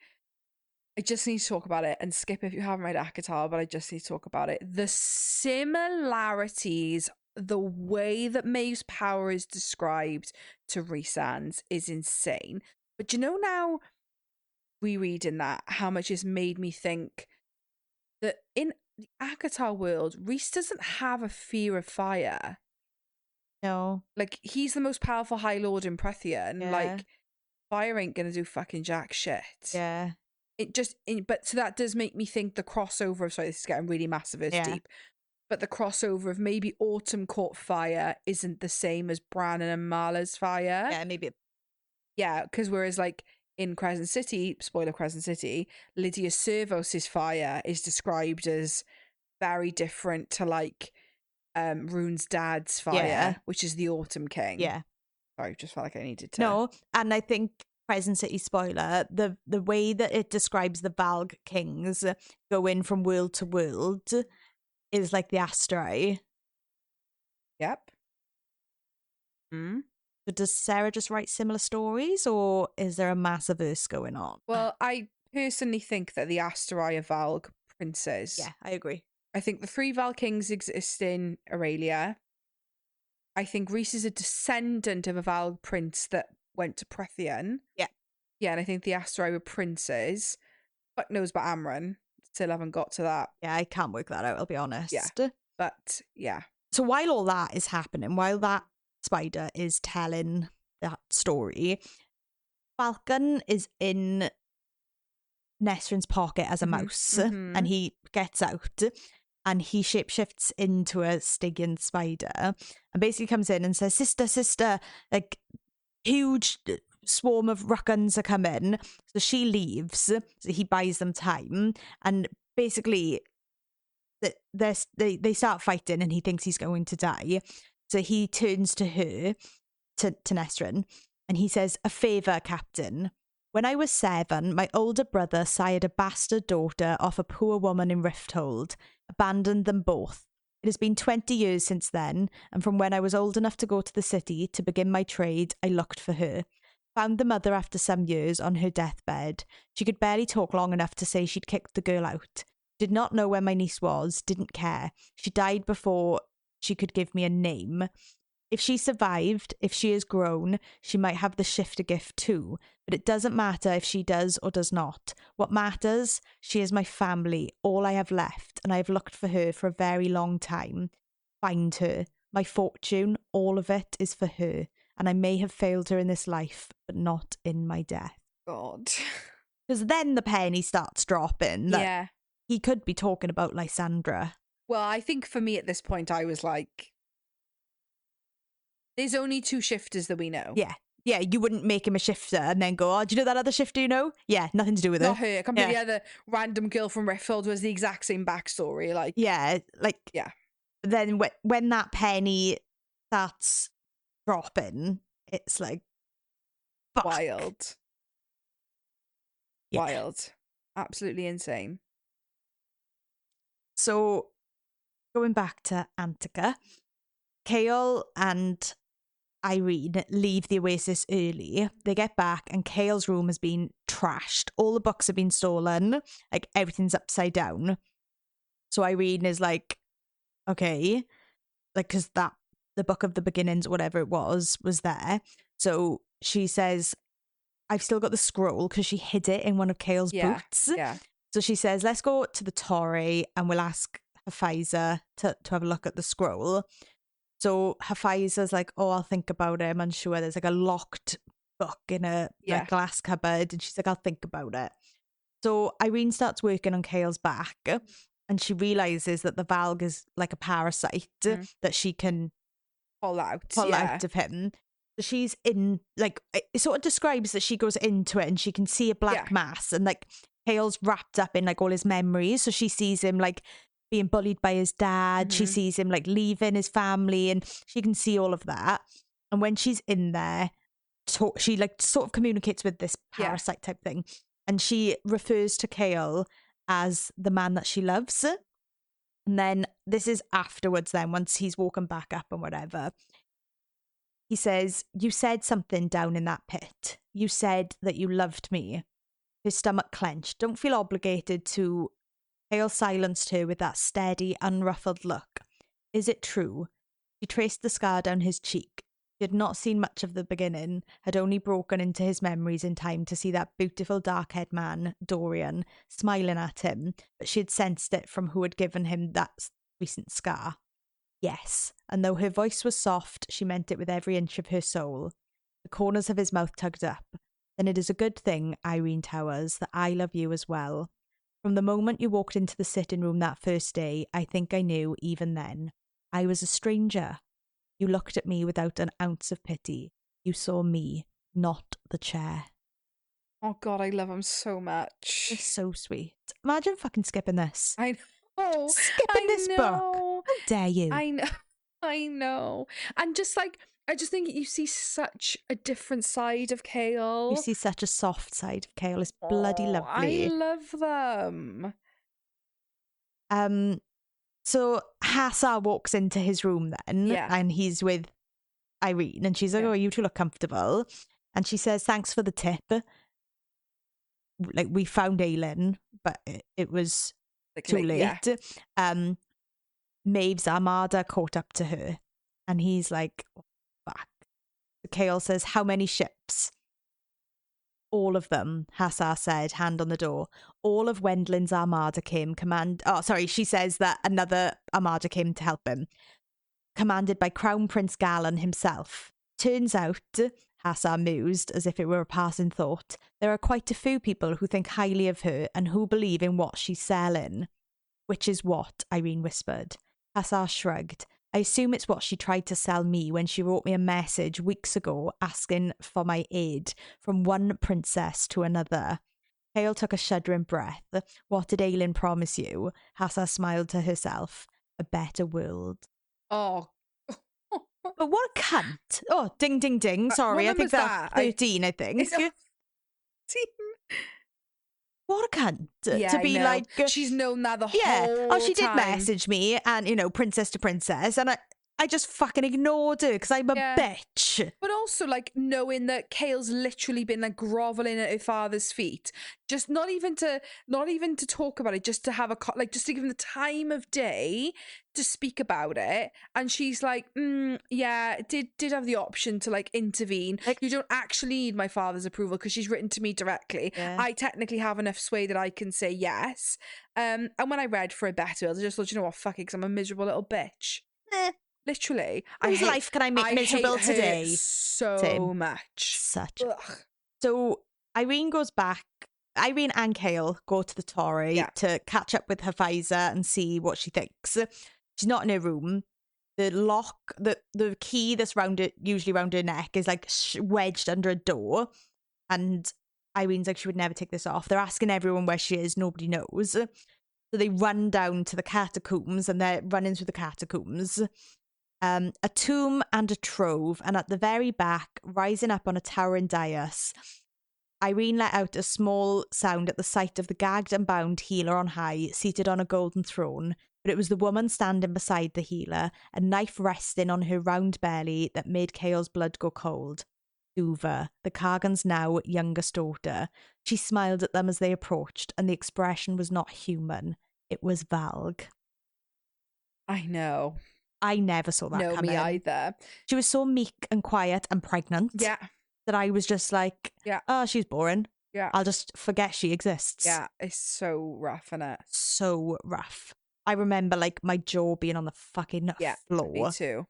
I just need to talk about it, and skip if you haven't read ACOTAR, but I just need to talk about it. The similarities, the way that Maeve's power is described to Rhysand's is insane. But you know, now rereading that, how much it's made me think that in the ACOTAR world, Rhys doesn't have a fear of fire.
No.
Like, he's the most powerful High Lord in Prythian.
Yeah.
Like, fire ain't gonna do fucking jack shit.
Yeah.
But so that does make me think the crossover of, sorry, this is getting really massive, it's deep, but the crossover of maybe Autumn Court fire isn't the same as Brannan and Marla's fire.
Yeah, maybe.
Yeah, because whereas like in Crescent City, spoiler Crescent City, Lydia Servos' fire is described as very different to like Rune's dad's fire, which is the Autumn King.
Yeah.
Sorry, just felt like I needed to.
No, and I think Crescent City, spoiler, the way that it describes the Valg kings going from world to world is like the Astrai.
Yep. Hmm.
So does Sarah just write similar stories, or is there a massiverse going on?
Well, I personally think that the Astrai are Valg princes.
Yeah, I agree.
I think the 3 Valg kings exist in Erilea. I think Rhys is a descendant of a Valg prince that went to Prythian.
Yeah.
Yeah, and I think the Astrai were princes. Fuck knows about Amryn. Still haven't got to that.
Yeah, I can't work that out, I'll be honest.
Yeah. But, yeah.
So while all that is happening, while that spider is telling that story, Falcon is in Nesryn's pocket as a mouse, and he gets out and he shapeshifts into a Stygian spider and basically comes in and says, sister, like, huge swarm of Ruckans are coming. So she leaves, so he buys them time, and basically they start fighting and he thinks he's going to die. So he turns to her, to Nesryn, and he says, a favour, Captain. When I was 7, my older brother sired a bastard daughter off a poor woman in Rifthold, abandoned them both. It has been 20 years since then, and from when I was old enough to go to the city to begin my trade, I looked for her. Found the mother after some years on her deathbed. She could barely talk long enough to say she'd kicked the girl out. Did not know where my niece was, didn't care. She died before she could give me a name. If she survived, if she has grown, she might have the shifter gift too. But it doesn't matter if she does or does not. What matters, she is my family, all I have left, and I have looked for her for a very long time. Find her. My fortune, all of it, is for her. And I may have failed her in this life, but not in my death.
God.
Because then the penny starts dropping.
Yeah.
He could be talking about Lysandra.
Well, I think for me at this point, I was like, there's only 2 shifters that we know.
Yeah. yeah, you wouldn't make him a shifter and then go, oh, do you know that other shifter you know? Yeah, nothing to do with it.
Not her. Completely other random girl from Rifthold was the exact same backstory. Like,
yeah, like,
yeah.
Then when that penny starts dropping, it's like, fuck.
Wild.
Yeah.
Wild. Absolutely insane.
So, going back to Antica, Chaol and Yrene leave the Oasis early. They get back and Chaol's room has been trashed. All the books have been stolen. Like, everything's upside down. So Yrene is like, okay. Like, because the Book of the Beginnings, whatever it was there. So she says, I've still got the scroll because she hid it in one of Chaol's boots.
Yeah.
So she says, let's go to the Torre and we'll ask Hephaestus to have a look at the scroll. So Hephaestus like, oh, I'll think about it. I'm unsure. There's like a locked book in a like, glass cupboard. And she's like, I'll think about it. So Yrene starts working on Chaol's back and she realizes that the Valg is like a parasite that she can
pull out
of him. So she's in, like, it sort of describes that she goes into it and she can see a black mass and like Chaol's wrapped up in like all his memories. So she sees him like being bullied by his dad. She sees him like leaving his family and she can see all of that. And when she's in there, she like sort of communicates with this parasite type thing. And she refers to Chaol as the man that she loves. And then this is afterwards then, once he's woken back up and whatever. He says, you said something down in that pit. You said that you loved me. His stomach clenched. Don't feel obligated to. Chaol silenced her with that steady, unruffled look. Is it true? She traced the scar down his cheek. She had not seen much of the beginning, had only broken into his memories in time to see that beautiful dark-haired man, Dorian, smiling at him, but she had sensed it from who had given him that recent scar. Yes, and though her voice was soft, she meant it with every inch of her soul. The corners of his mouth tugged up. Then it is a good thing, Yrene Towers, that I love you as well. From the moment you walked into the sitting room that first day, I think I knew even then. I was a stranger. You looked at me without an ounce of pity. You saw me, not the chair.
Oh God, I love him so much.
It's so sweet. Imagine fucking skipping this.
I know.
Skipping this book. How dare you?
I know. And just like, I just think you see such a different side of Chaol.
You see such a soft side of Chaol. It's bloody lovely.
I love them.
So Hassar walks into his room then, and he's with Yrene, and she's like, oh, you two look comfortable. And she says, thanks for the tip. Like, we found Aelin, but it was too late. Maeve's armada caught up to her, and he's like, oh, fuck. Chaol says, how many ships? All of them, Hassar said, hand on the door. All of Wendlin's armada came she says that another armada came to help him, commanded by Crown Prince Galan himself. Turns out, Hassar mused, as if it were a passing thought, there are quite a few people who think highly of her and who believe in what she's selling. Which is what? Yrene whispered. Hassar shrugged. I assume it's what she tried to sell me when she wrote me a message weeks ago asking for my aid from one princess to another. Chaol took a shuddering breath. What did Aelin promise you? Hassar smiled to herself. A better world.
Oh.
But what a cunt. Oh, ding, ding, ding. Sorry, I think that's 13, I think.
It's 13.
What a cunt. To be like...
she's known that the whole
Oh, she
time.
did message me and, princess to princess. And I just fucking ignored her because I'm a bitch.
But also, like, knowing that Chaol's literally been, like, groveling at her father's feet. Just not even to talk about it, just to have just to give him the time of day to speak about it. And she's like, did have the option to, like, intervene. Like, you don't actually need my father's approval because she's written to me directly. Yeah. I technically have enough sway that I can say yes. And when I read for a better world, I just thought, you know what, fuck it, because I'm a miserable little bitch. Literally.
Whose life can I make miserable today?
So much.
Such. Ugh. So Yrene goes back. Yrene and Chaol go to the Torre to catch up with Hephaestus and see what she thinks. She's not in her room. the lock, the key that's usually round her neck is like wedged under a door, and Irene's like, she would never take this off. They're asking everyone where she is, nobody knows. So they run down to the catacombs, and they're running through the catacombs. A tomb and a trove, and at the very back, rising up on a towering dais, Yrene let out a small sound at the sight of the gagged and bound healer on high, seated on a golden throne. But it was the woman standing beside the healer, a knife resting on her round belly that made Chaol's blood go cold. Duva, the Khagan's now youngest daughter. She smiled at them as they approached, and the expression was not human. It was Valg.
I know.
I never saw that coming.
Me either.
She was so meek and quiet and pregnant.
Yeah.
That I was just like, oh, she's boring.
Yeah.
I'll just forget she exists.
Yeah, it's so rough, innit?
So rough. I remember like my jaw being on the fucking floor.
Me too.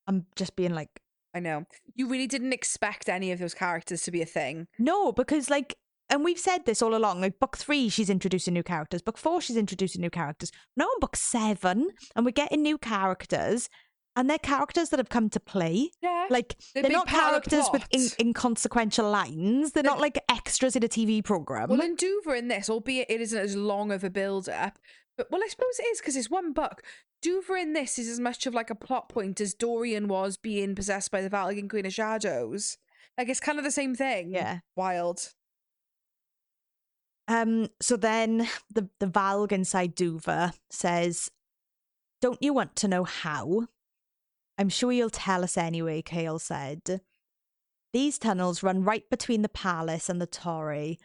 I'm just being like,
I know. You really didn't expect any of those characters to be a thing.
No, because like, and we've said this all along, like book 3, she's introducing new characters. Book 4, she's introducing new characters. Now in book 7, and we're getting new characters, and they're characters that have come to play.
Yeah.
Like, they're not characters with inconsequential lines. They're not like extras in a TV programme.
Well, in Duva in this, albeit it isn't as long of a build-up, but, well, I suppose it is because it's one book. Duva in this is as much of like a plot point as Dorian was being possessed by the Vatican Queen of Shadows. Like, it's kind of the same thing.
Yeah.
Wild.
So then the Valg inside Duva says, "Don't you want to know how? I'm sure you'll tell us anyway," Chaol said. "These tunnels run right between the palace and the Torre.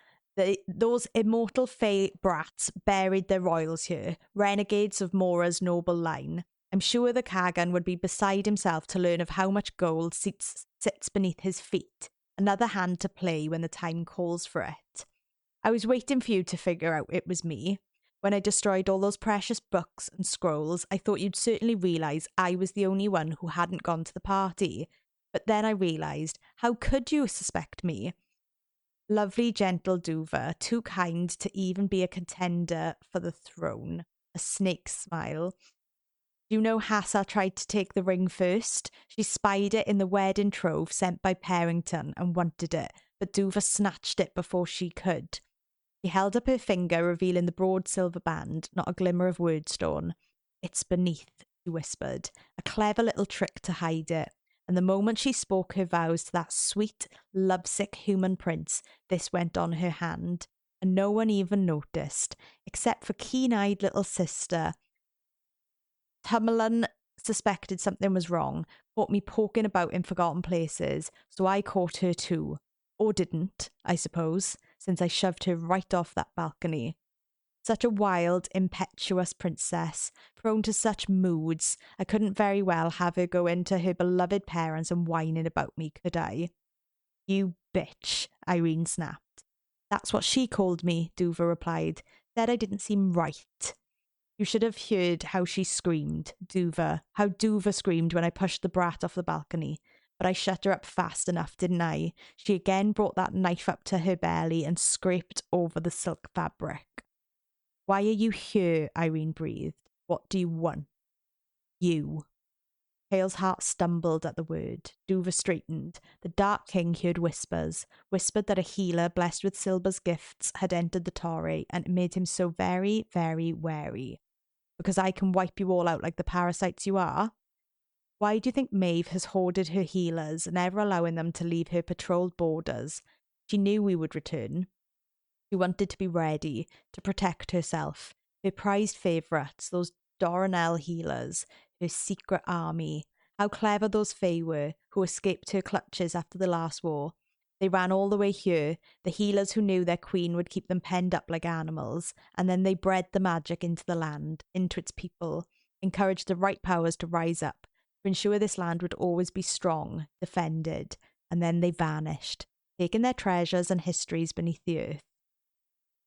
Those immortal Fae brats buried their royals here, renegades of Mora's noble line. I'm sure the Khagan would be beside himself to learn of how much gold sits beneath his feet. Another hand to play when the time calls for it. I was waiting for you to figure out it was me. When I destroyed all those precious books and scrolls, I thought you'd certainly realise I was the only one who hadn't gone to the party. But then I realised, how could you suspect me? Lovely, gentle Duva, too kind to even be a contender for the throne." A snake smile. "Do you know Hassa tried to take the ring first? She spied it in the wedding trove sent by Parrington and wanted it, but Duva snatched it before she could." She held up her finger, revealing the broad silver band, not a glimmer of wordstone. "It's beneath," she whispered, a clever little trick to hide it. And the moment she spoke her vows to that sweet, lovesick human prince, this went on her hand, and no one even noticed, except for keen-eyed little sister. Tumulin suspected something was wrong, caught me poking about in forgotten places, so I caught her too. Or didn't, I suppose, since I shoved her right off that balcony. Such a wild, impetuous princess, prone to such moods, I couldn't very well have her go into her beloved parents and whining about me, could I? "You bitch," Yrene snapped. "That's what she called me," Duva replied. "Said I didn't seem right." "You should have heard how she screamed, Duva, how Duva screamed when I pushed the brat off the balcony. But I shut her up fast enough, didn't I? She again brought that knife up to her belly and scraped over the silk fabric." "Why are you here?" Yrene breathed. "What do you want?" "You." Chaol's heart stumbled at the word. Duva straightened. The Dark King heard whispered that a healer blessed with Silber's gifts had entered the Torre, and it made him so very, very wary. "Because I can wipe you all out like the parasites you are?" "Why do you think Maeve has hoarded her healers, never allowing them to leave her patrolled borders? She knew we would return. She wanted to be ready, to protect herself. Her prized favourites, those Doranel healers, her secret army. How clever those Fae were, who escaped her clutches after the last war. They ran all the way here, the healers who knew their queen would keep them penned up like animals, and then they bred the magic into the land, into its people, encouraged the right powers to rise up, to ensure this land would always be strong, defended, and then they vanished, taking their treasures and histories beneath the earth,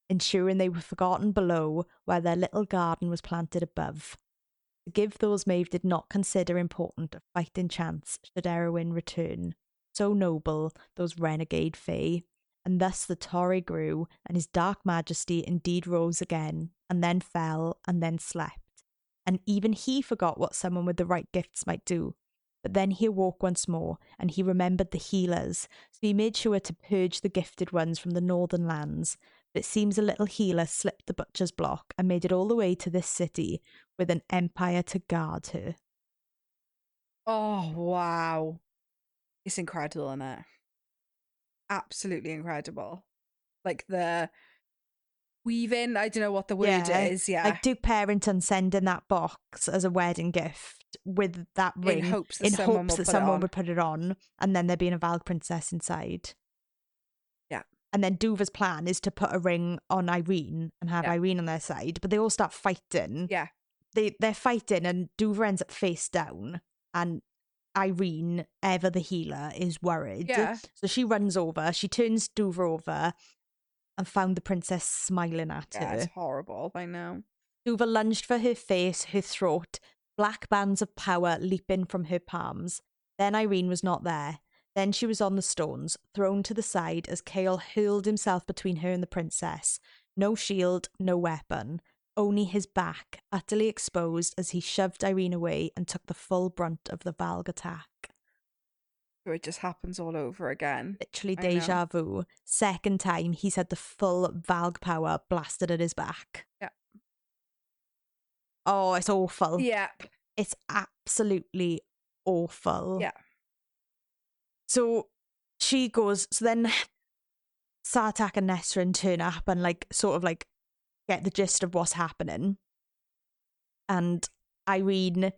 ensuring they were forgotten below where their little garden was planted above. To give those Maeve did not consider important a fighting chance should Erwin return. So noble, those renegade Fae. And thus the Torre grew, and his dark majesty indeed rose again, and then fell, and then slept. and even he forgot what someone with the right gifts might do. But then he awoke once more, and he remembered the healers, so he made sure to purge the gifted ones from the northern lands. But it seems a little healer slipped the butcher's block and made it all the way to this city with an empire to guard her.
Oh, wow. It's incredible, isn't it? Absolutely incredible. Like the weaving, I don't know what the word is. Yeah.
Like Duke Parrington sending that box as a wedding gift with that ring
in hopes that someone
would put it on, and then there being a Valg princess inside.
Yeah.
And then Duva's plan is to put a ring on Yrene and have Yrene on their side, but they all start fighting.
Yeah.
They're fighting, and Duva ends up face down, and Yrene, ever the healer, is worried.
Yeah.
So she runs over, she turns Duva over, and found the princess smiling at her.
Yeah, it's horrible, I know.
Duva lunged for her face, her throat, black bands of power leaping from her palms. Then Yrene was not there. Then she was on the stones, thrown to the side as Chaol hurled himself between her and the princess. No shield, no weapon, only his back, utterly exposed as he shoved Yrene away and took the full brunt of the Valg attack.
So it just happens all over again.
Literally deja vu. Second time, he's had the full Valg power blasted at his back.
Yeah.
Oh, it's awful.
Yeah.
It's absolutely awful.
Yeah.
So she goes, so then Sartaq and Nesryn turn up and sort of get the gist of what's happening. And Yrene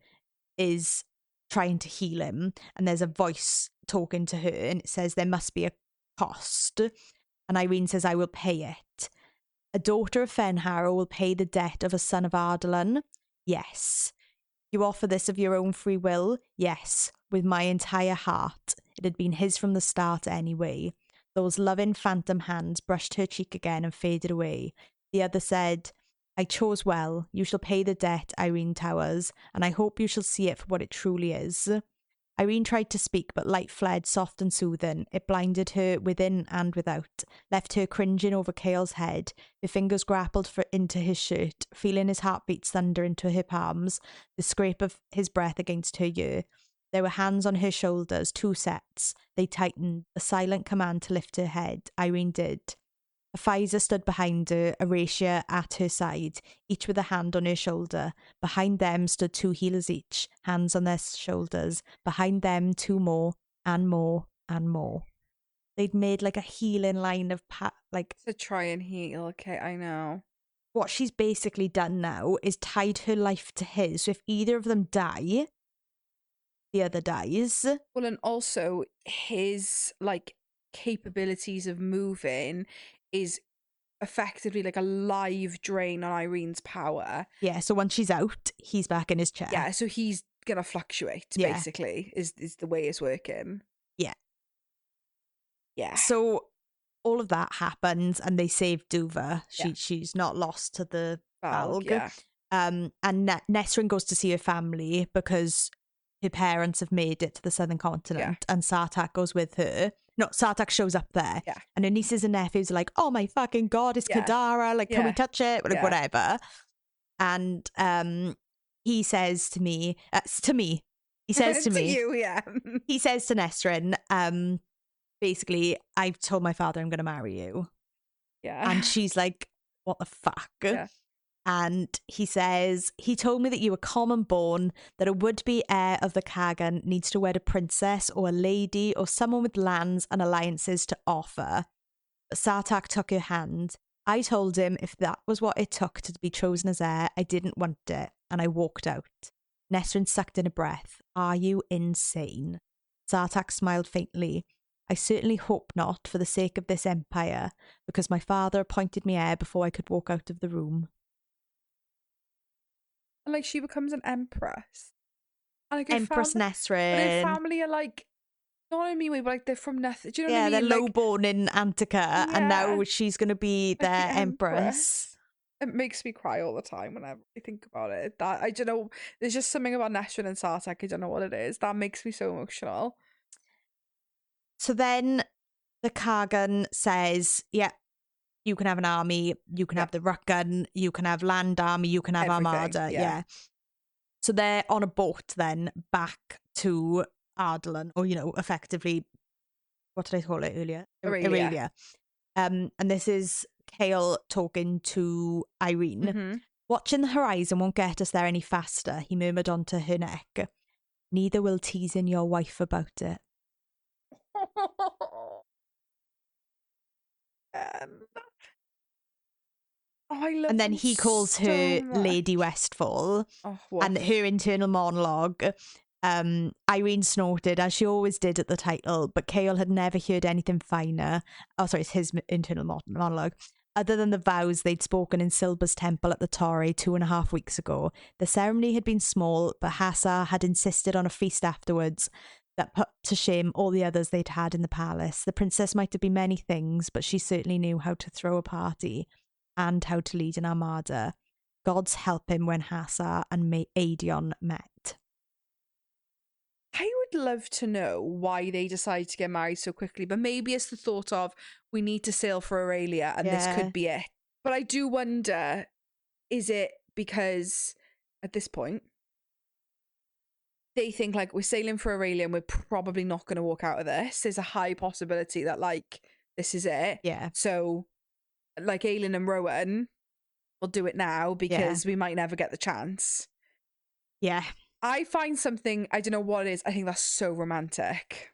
is trying to heal him, and there's a voice talking to her, and it says there must be a cost. And Yrene says, I will pay it. A daughter of Fenharrow will pay the debt of a son of Adarlan. Yes. You offer this of your own free will? Yes. With my entire heart. It had been his from the start anyway. Those loving phantom hands brushed her cheek again and faded away. The other said, I chose well. You shall pay the debt, Yrene Towers, and I hope you shall see it for what it truly is. Yrene tried to speak, but light fled, soft and soothing. It blinded her within and without, left her cringing over Chaol's head. Her fingers grappled into his shirt, feeling his heartbeats thunder into her palms, the scrape of his breath against her ear. There were hands on her shoulders, 2 sets. They tightened, a silent command to lift her head. Yrene did. A Pfizer stood behind her, Aracia at her side, each with a hand on her shoulder. Behind them stood 2 healers each, hands on their shoulders. Behind them 2 more, and more, and more. They'd made a healing line of
to try and heal. Okay, I know.
What she's basically done now is tied her life to his. So if either of them die, the other dies.
Well, and also his capabilities of moving is effectively a live drain on Irene's power.
Yeah, so once she's out, he's back in his chair.
Yeah, so he's gonna fluctuate, basically, is the way it's working.
Yeah.
Yeah.
So all of that happens, and they save Duva. She's not lost to the Valg.
Yeah.
And Nesryn goes to see her family because her parents have made it to the southern continent, and Sartaq goes with her. No, Sartaq shows up there, and her nieces and nephews are like, "Oh my fucking god, it's Kadara! Can we touch it? Whatever." And he says to me, he says to me,
you, yeah.
He says to Nesryn, basically, I've told my father I'm going to marry you.
Yeah,
and she's like, "What the fuck?"
Yeah.
And he says, he told me that you were common born, that a would-be heir of the Khagan needs to wed a princess or a lady or someone with lands and alliances to offer. But Sartaq took her hand. I told him if that was what it took to be chosen as heir, I didn't want it, and I walked out. Nesryn sucked in a breath. Are you insane? Sartaq smiled faintly. I certainly hope not, for the sake of this empire, because my father appointed me heir before I could walk out of the room.
And she becomes an empress. And
Empress Nesryn.
But her family are not in a mean way, but they're from nothing. Do you know what I mean?
Yeah, they're low-born in Antica, and now she's going to be their empress.
It makes me cry all the time whenever I think about it. I don't know. There's just something about Nesryn and Sartaq. I don't know what it is. That makes me so emotional.
So then the Khagan says, yeah, you can have an army, you can have the Ruck gun, you can have land army, you can have
everything,
armada, So they're on a boat then back to Adarlan, or, effectively, what did I call it earlier?
Erilea.
And this is Chaol talking to Yrene.
Mm-hmm.
Watching the horizon won't get us there any faster, he murmured onto her neck. Neither will teasing your wife about it. And then he calls her Lady Westfall, and her internal monologue. Yrene snorted, as she always did at the title, but Chaol had never heard anything finer. Oh, sorry, it's his internal monologue. Other than the vows they'd spoken in Silber's temple at the Torre 2.5 weeks ago. The ceremony had been small, but Hassa had insisted on a feast afterwards that put to shame all the others they'd had in the palace. The princess might have been many things, but she certainly knew how to throw a party and how to lead an armada. Gods help him when Hassa and Aedion met.
I would love to know why they decided to get married so quickly, but maybe it's the thought of, we need to sail for Erilea and this could be it. But I do wonder, is it because at this point they think like, we're sailing for Erilea and we're probably not going to walk out of this? There's a high possibility that like this is it.
Yeah.
So like Aelin and Rowan will do it now because we might never get the chance.
Yeah.
I find something, I don't know what it is, I think that's so romantic.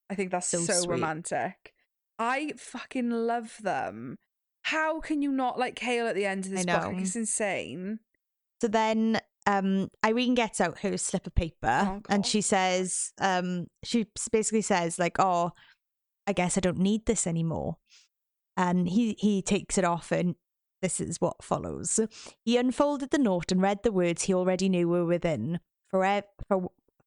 I think that's so romantic. I fucking love them. How can you not like Chaol at the end of this book? It's insane.
So then Yrene gets out her slip of paper and she says, she basically says like, oh, I guess I don't need this anymore. And he takes it off, and this is what follows. He unfolded the note and read the words he already knew were within. For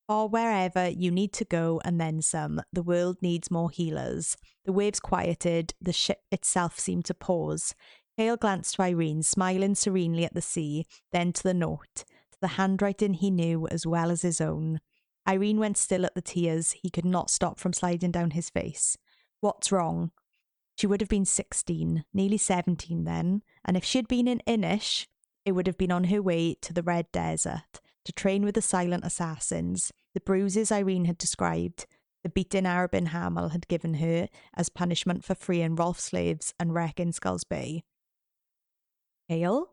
wherever you need to go and then some, the world needs more healers. The waves quieted, the ship itself seemed to pause. Chaol glanced to Yrene, smiling serenely at the sea, then to the note, to the handwriting he knew as well as his own. Yrene went still at the tears he could not stop from sliding down his face. What's wrong? She would have been 16, nearly 17 then, and if she'd been in Inish, it would have been on her way to the Red Desert, to train with the silent assassins. The bruises Yrene had described, the beating Arabin Hamel had given her as punishment for freeing Rolf's slaves and wrecking Skulls Bay. Chaol?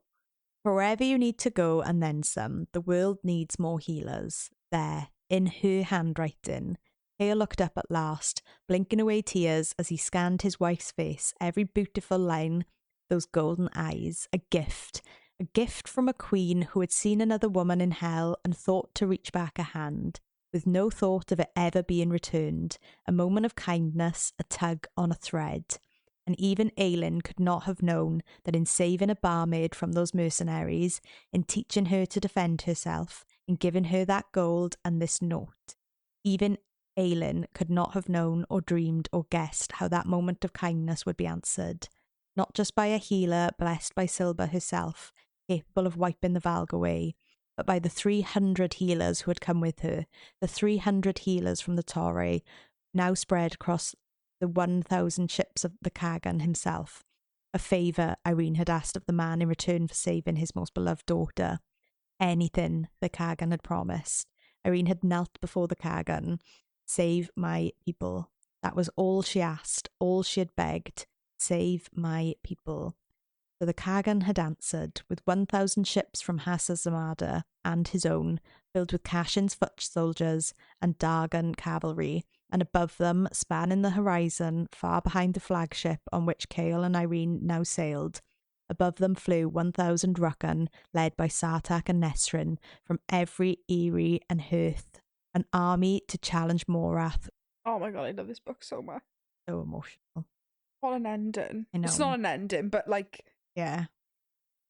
For wherever you need to go and then some, the world needs more healers. There, in her handwriting. Chaol looked up at last, blinking away tears as he scanned his wife's face, every beautiful line, those golden eyes, a gift from a queen who had seen another woman in hell and thought to reach back a hand, with no thought of it ever being returned, a moment of kindness, a tug on a thread. And even Aelin could not have known that in saving a barmaid from those mercenaries, in teaching her to defend herself, in giving her that gold and this note, even Aelin could not have known or dreamed or guessed how that moment of kindness would be answered, not just by a healer blessed by Silber herself, capable of wiping the Valg away, but by the 300 healers who had come with her, the 300 healers from the Torre, now spread across the 1,000 ships of the Khagan himself, a favour Yrene had asked of the man in return for saving his most beloved daughter. Anything the Khagan had promised. Yrene had knelt before the Khagan. Save my people. That was all she asked, all she had begged. Save my people. So the Khagan had answered, with 1,000 ships from Hassa's armada and his own, filled with Kashin's foot soldiers and Dargan cavalry, and above them, spanning the horizon, far behind the flagship on which Chaol and Yrene now sailed, above them flew 1,000 Rukkan, led by Sartak and Nesryn, from every eyrie and hearth, an army to challenge Morath.
Oh my god, I love this book so much.
So emotional.
What an ending.
I know.
It's not an ending, but like...
Yeah.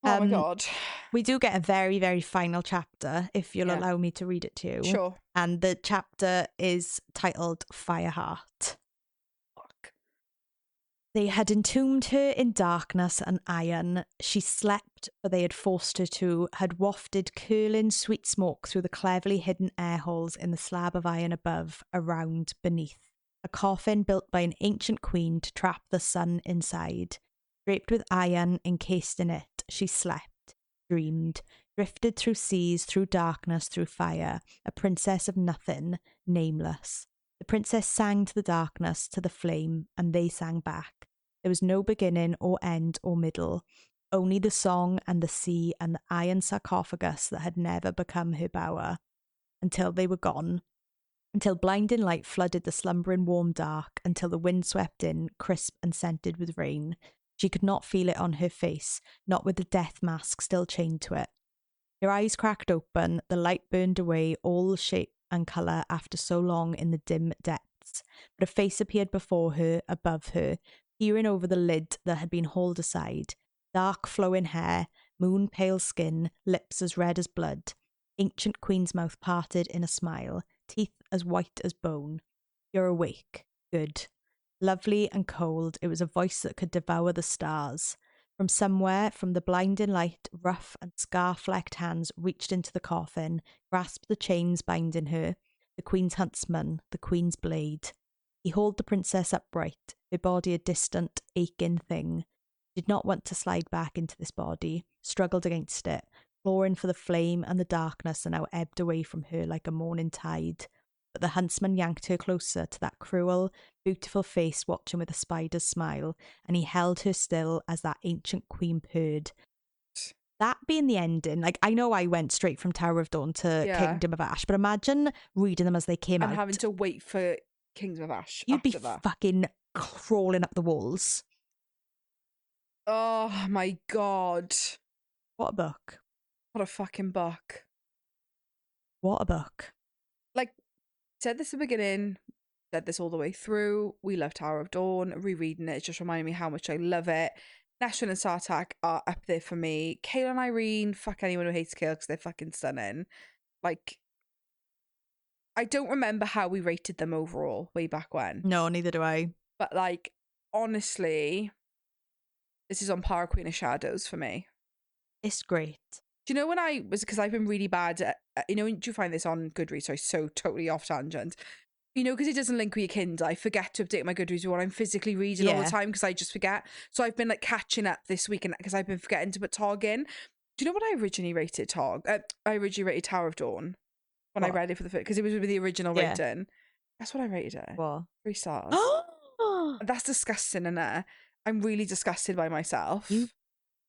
Oh my god.
We do get a very, very final chapter, if you'll allow me to read it to you.
Sure.
And the chapter is titled Fireheart.
Fuck.
They had entombed her in darkness and iron. She slept, for they had forced her to, had wafted curling sweet smoke through the cleverly hidden air holes in the slab of iron above, around, beneath. A coffin built by an ancient queen to trap the sun inside. Draped with iron encased in it, she slept, dreamed Drifted through seas, through darkness, through fire, a princess of nothing, nameless. The princess sang to the darkness, to the flame, and they sang back. There was no beginning or end or middle, only the song and the sea and the iron sarcophagus that had never become her bower. Until they were gone. Until blinding light flooded the slumbering warm dark, until the wind swept in, crisp and scented with rain. She could not feel it on her face, not with the death mask still chained to it. Her eyes cracked open, the light burned away all shape and colour after so long in the dim depths, but a face appeared before her, above her, peering over the lid that had been hauled aside. Dark flowing hair, moon-pale skin, lips as red as blood. Ancient queen's mouth parted in a smile, teeth as white as bone. You're awake. Good. Lovely and cold, it was a voice that could devour the stars. From somewhere, from the blinding light, rough and scar-flecked hands reached into the coffin, grasped the chains binding her, the queen's huntsman, the queen's blade. He hauled the princess upright, her body a distant, aching thing. She did not want to slide back into this body, struggled against it, clawing for the flame and the darkness and now ebbed away from her like a morning tide. But the huntsman yanked her closer to that cruel, beautiful face watching with a spider's smile, and he held her still as that ancient queen purred. That being the ending, like, I know I went straight from Tower of Dawn to Kingdom of Ash, but imagine reading them as they came out.
And having to wait for Kingdom of Ash.
You'd be
that.
fucking crawling up the walls.
Oh my God.
What a book.
What a fucking book.
What a book.
Like, said this at the beginning, said this all the way through. We love Tower of Dawn. Rereading it just reminded me how much I love it. Nesryn and Sartak are up there for me. Chaol and Yrene, fuck anyone who hates Chaol because they're fucking stunning. Like, I don't remember how we rated them overall way back when.
No, neither do I.
But, like, honestly, this is on par with Queen of Shadows for me.
It's great.
Do you know when I was, because I've been really bad at, do you find this on Goodreads? So I'm so totally off tangent. You know, because it doesn't link with your Kindle, I forget to update my Goodreads with what I'm physically reading all the time because I just forget. So I've been like catching up this week because I've been forgetting to put Tog in. Do you know what I originally rated Tog? I originally rated Tower of Dawn when I read it for the first, because it was with the original rating. That's what I rated it.
What?
3 stars. That's disgusting, innit? I'm really disgusted by myself.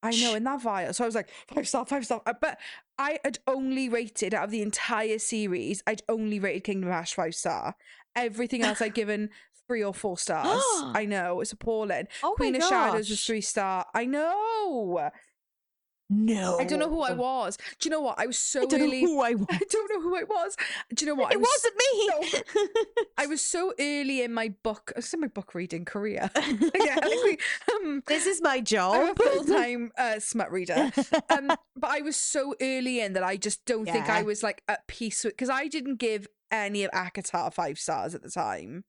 I know, in that vial. So I was like, 5 star, 5 star. But I had only rated, out of the entire series, I'd only rated Kingdom of Ash 5 star. Everything else I'd given 3 or 4 stars. I know, it's appalling. Queen of Shadows was 3 star. I know.
No.
I don't know who I was. Do you know what? I was so
I don't know who I was.
I don't know who I was. Do you know what?
It wasn't me.
I was so early in my book. I was in my book reading career.
This is my job.
I'm a full-time smut reader. But I was so early in that I just don't think I was like at peace with, because I didn't give any of ACOTAR 5 stars at the time.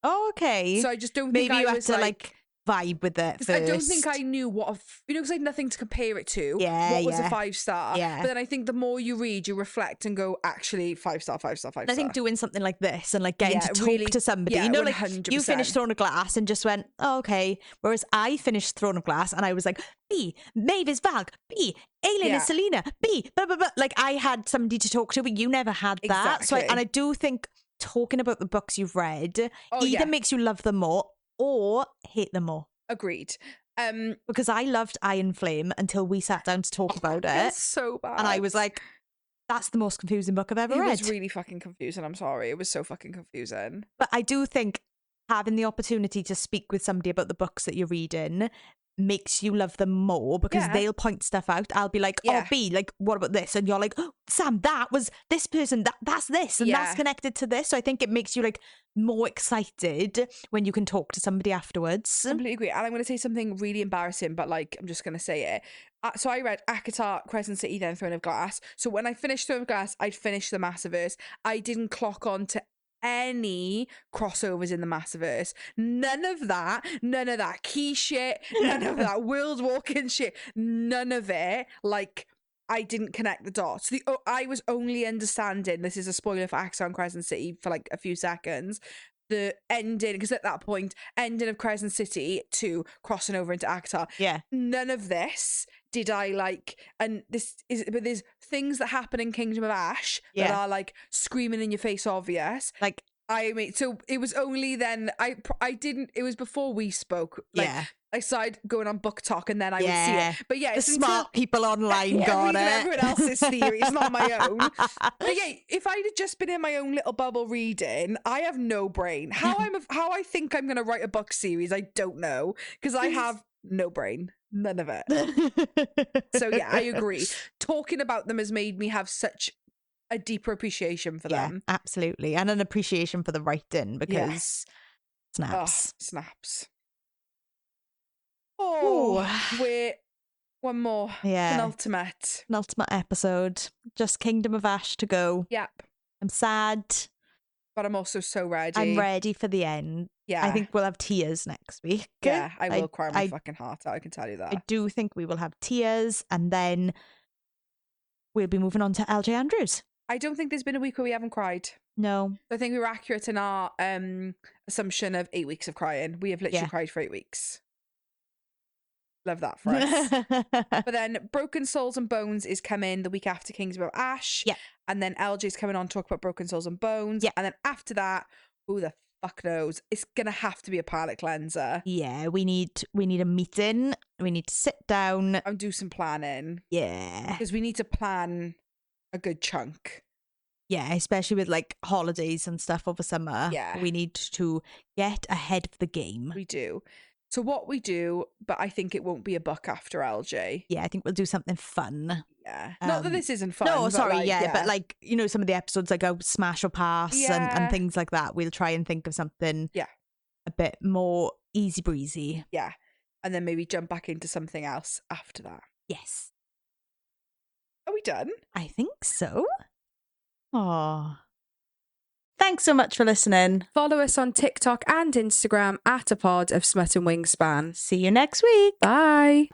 Oh, okay.
So I just don't think
maybe
I
you
was
had to like vibe with it first.
I don't think I knew what because I had nothing to compare it to. What was a 5 star? But then I think the more you read, you reflect and go, actually, 5 star, 5 star, 5 star.
I think doing something like this and like getting to talk to somebody, you know, 100%. Like you finished Throne of Glass and just went, oh, okay. Whereas I finished Throne of Glass and I was like, B, Mavis Valk, B, Aelin and Selena, B, blah, blah, blah. Like I had somebody to talk to, but you never had that. So I do think talking about the books you've read either makes you love them more or hate them more.
Agreed.
Because I loved Iron Flame until we sat down to talk about it.
It's so bad.
And I was like, that's the most confusing book I've ever read.
It was really fucking confusing. I'm sorry. It was so fucking confusing.
But I do think having the opportunity to speak with somebody about the books that you're reading makes you love them more because they'll point stuff out. I'll be like, oh, B, like, what about this? And you're like, oh, Sam, that was this person, that's this, and that's connected to this. So I think it makes you like more excited when you can talk to somebody afterwards.
Completely agree. And I'm going to say something really embarrassing, but like, I'm just going to say it. So I read ACOTAR, Crescent City, then Throne of Glass. So when I finished Throne of Glass, I'd finished the Massiverse. I didn't clock on to any crossovers in the Massiverse. None of that key shit, none of that world walking shit, none of it. Like, I didn't connect the dots. I was only understanding, this is a spoiler for ACOTAR and Crescent City for like a few seconds, the ending, because at that point, ending of Crescent City to crossing over into ACOTAR.
Yeah.
None of this did I like, and but there's things that happen in Kingdom of Ash that are like screaming in your face obvious.
Like,
I mean, so it was only then I didn't, it was before we spoke. Like, I started going on Book Talk and then I would see it. But yeah,
the smart people online got it.
Everyone else's theories, not my own. But yeah, if I'd have just been in my own little bubble reading, I have no brain. How I think I'm going to write a book series, I don't know, because I have no brain. None of it. So yeah, I agree. Talking about them has made me have such a deeper appreciation for them.
Absolutely. And an appreciation for the writing, because snaps.
Oh, snaps. Oh, we're one more. Penultimate
episode. Just Kingdom of Ash to go.
Yep.
I'm sad.
But I'm also so ready.
I'm ready for the end.
Yeah.
I think we'll have tears next week.
Yeah, I will cry my fucking heart out, I can tell you that.
I do think we will have tears, and then we'll be moving on to LJ Andrews.
I don't think there's been a week where we haven't cried.
No.
I think we were accurate in our assumption of 8 weeks of crying. We have literally cried for 8 weeks. Love that for us. But then Broken Souls and Bones is coming the week after Kingdom of Ash.
Yeah.
And then LJ's coming on to talk about Broken Souls and Bones.
Yeah.
And then after that, who the fuck knows? It's gonna have to be a palate cleanser.
Yeah, we need a meeting. We need to sit down
and do some planning.
Yeah.
Because we need to plan a good chunk.
Yeah, especially with like holidays and stuff over summer.
Yeah.
We need to get ahead of the game.
We do. So what we do, but I think it won't be a book after LJ.
Yeah, I think we'll do something fun.
Yeah. Not that this isn't fun.
No, sorry,
like,
but like, you know, some of the episodes like Smash or Pass and things like that. We'll try and think of something a bit more easy breezy.
Yeah. And then maybe jump back into something else after that.
Yes.
Are we done?
I think so. Oh. Thanks so much for listening.
Follow us on TikTok and Instagram @apod of Smut and Wingspan.
See you next week.
Bye.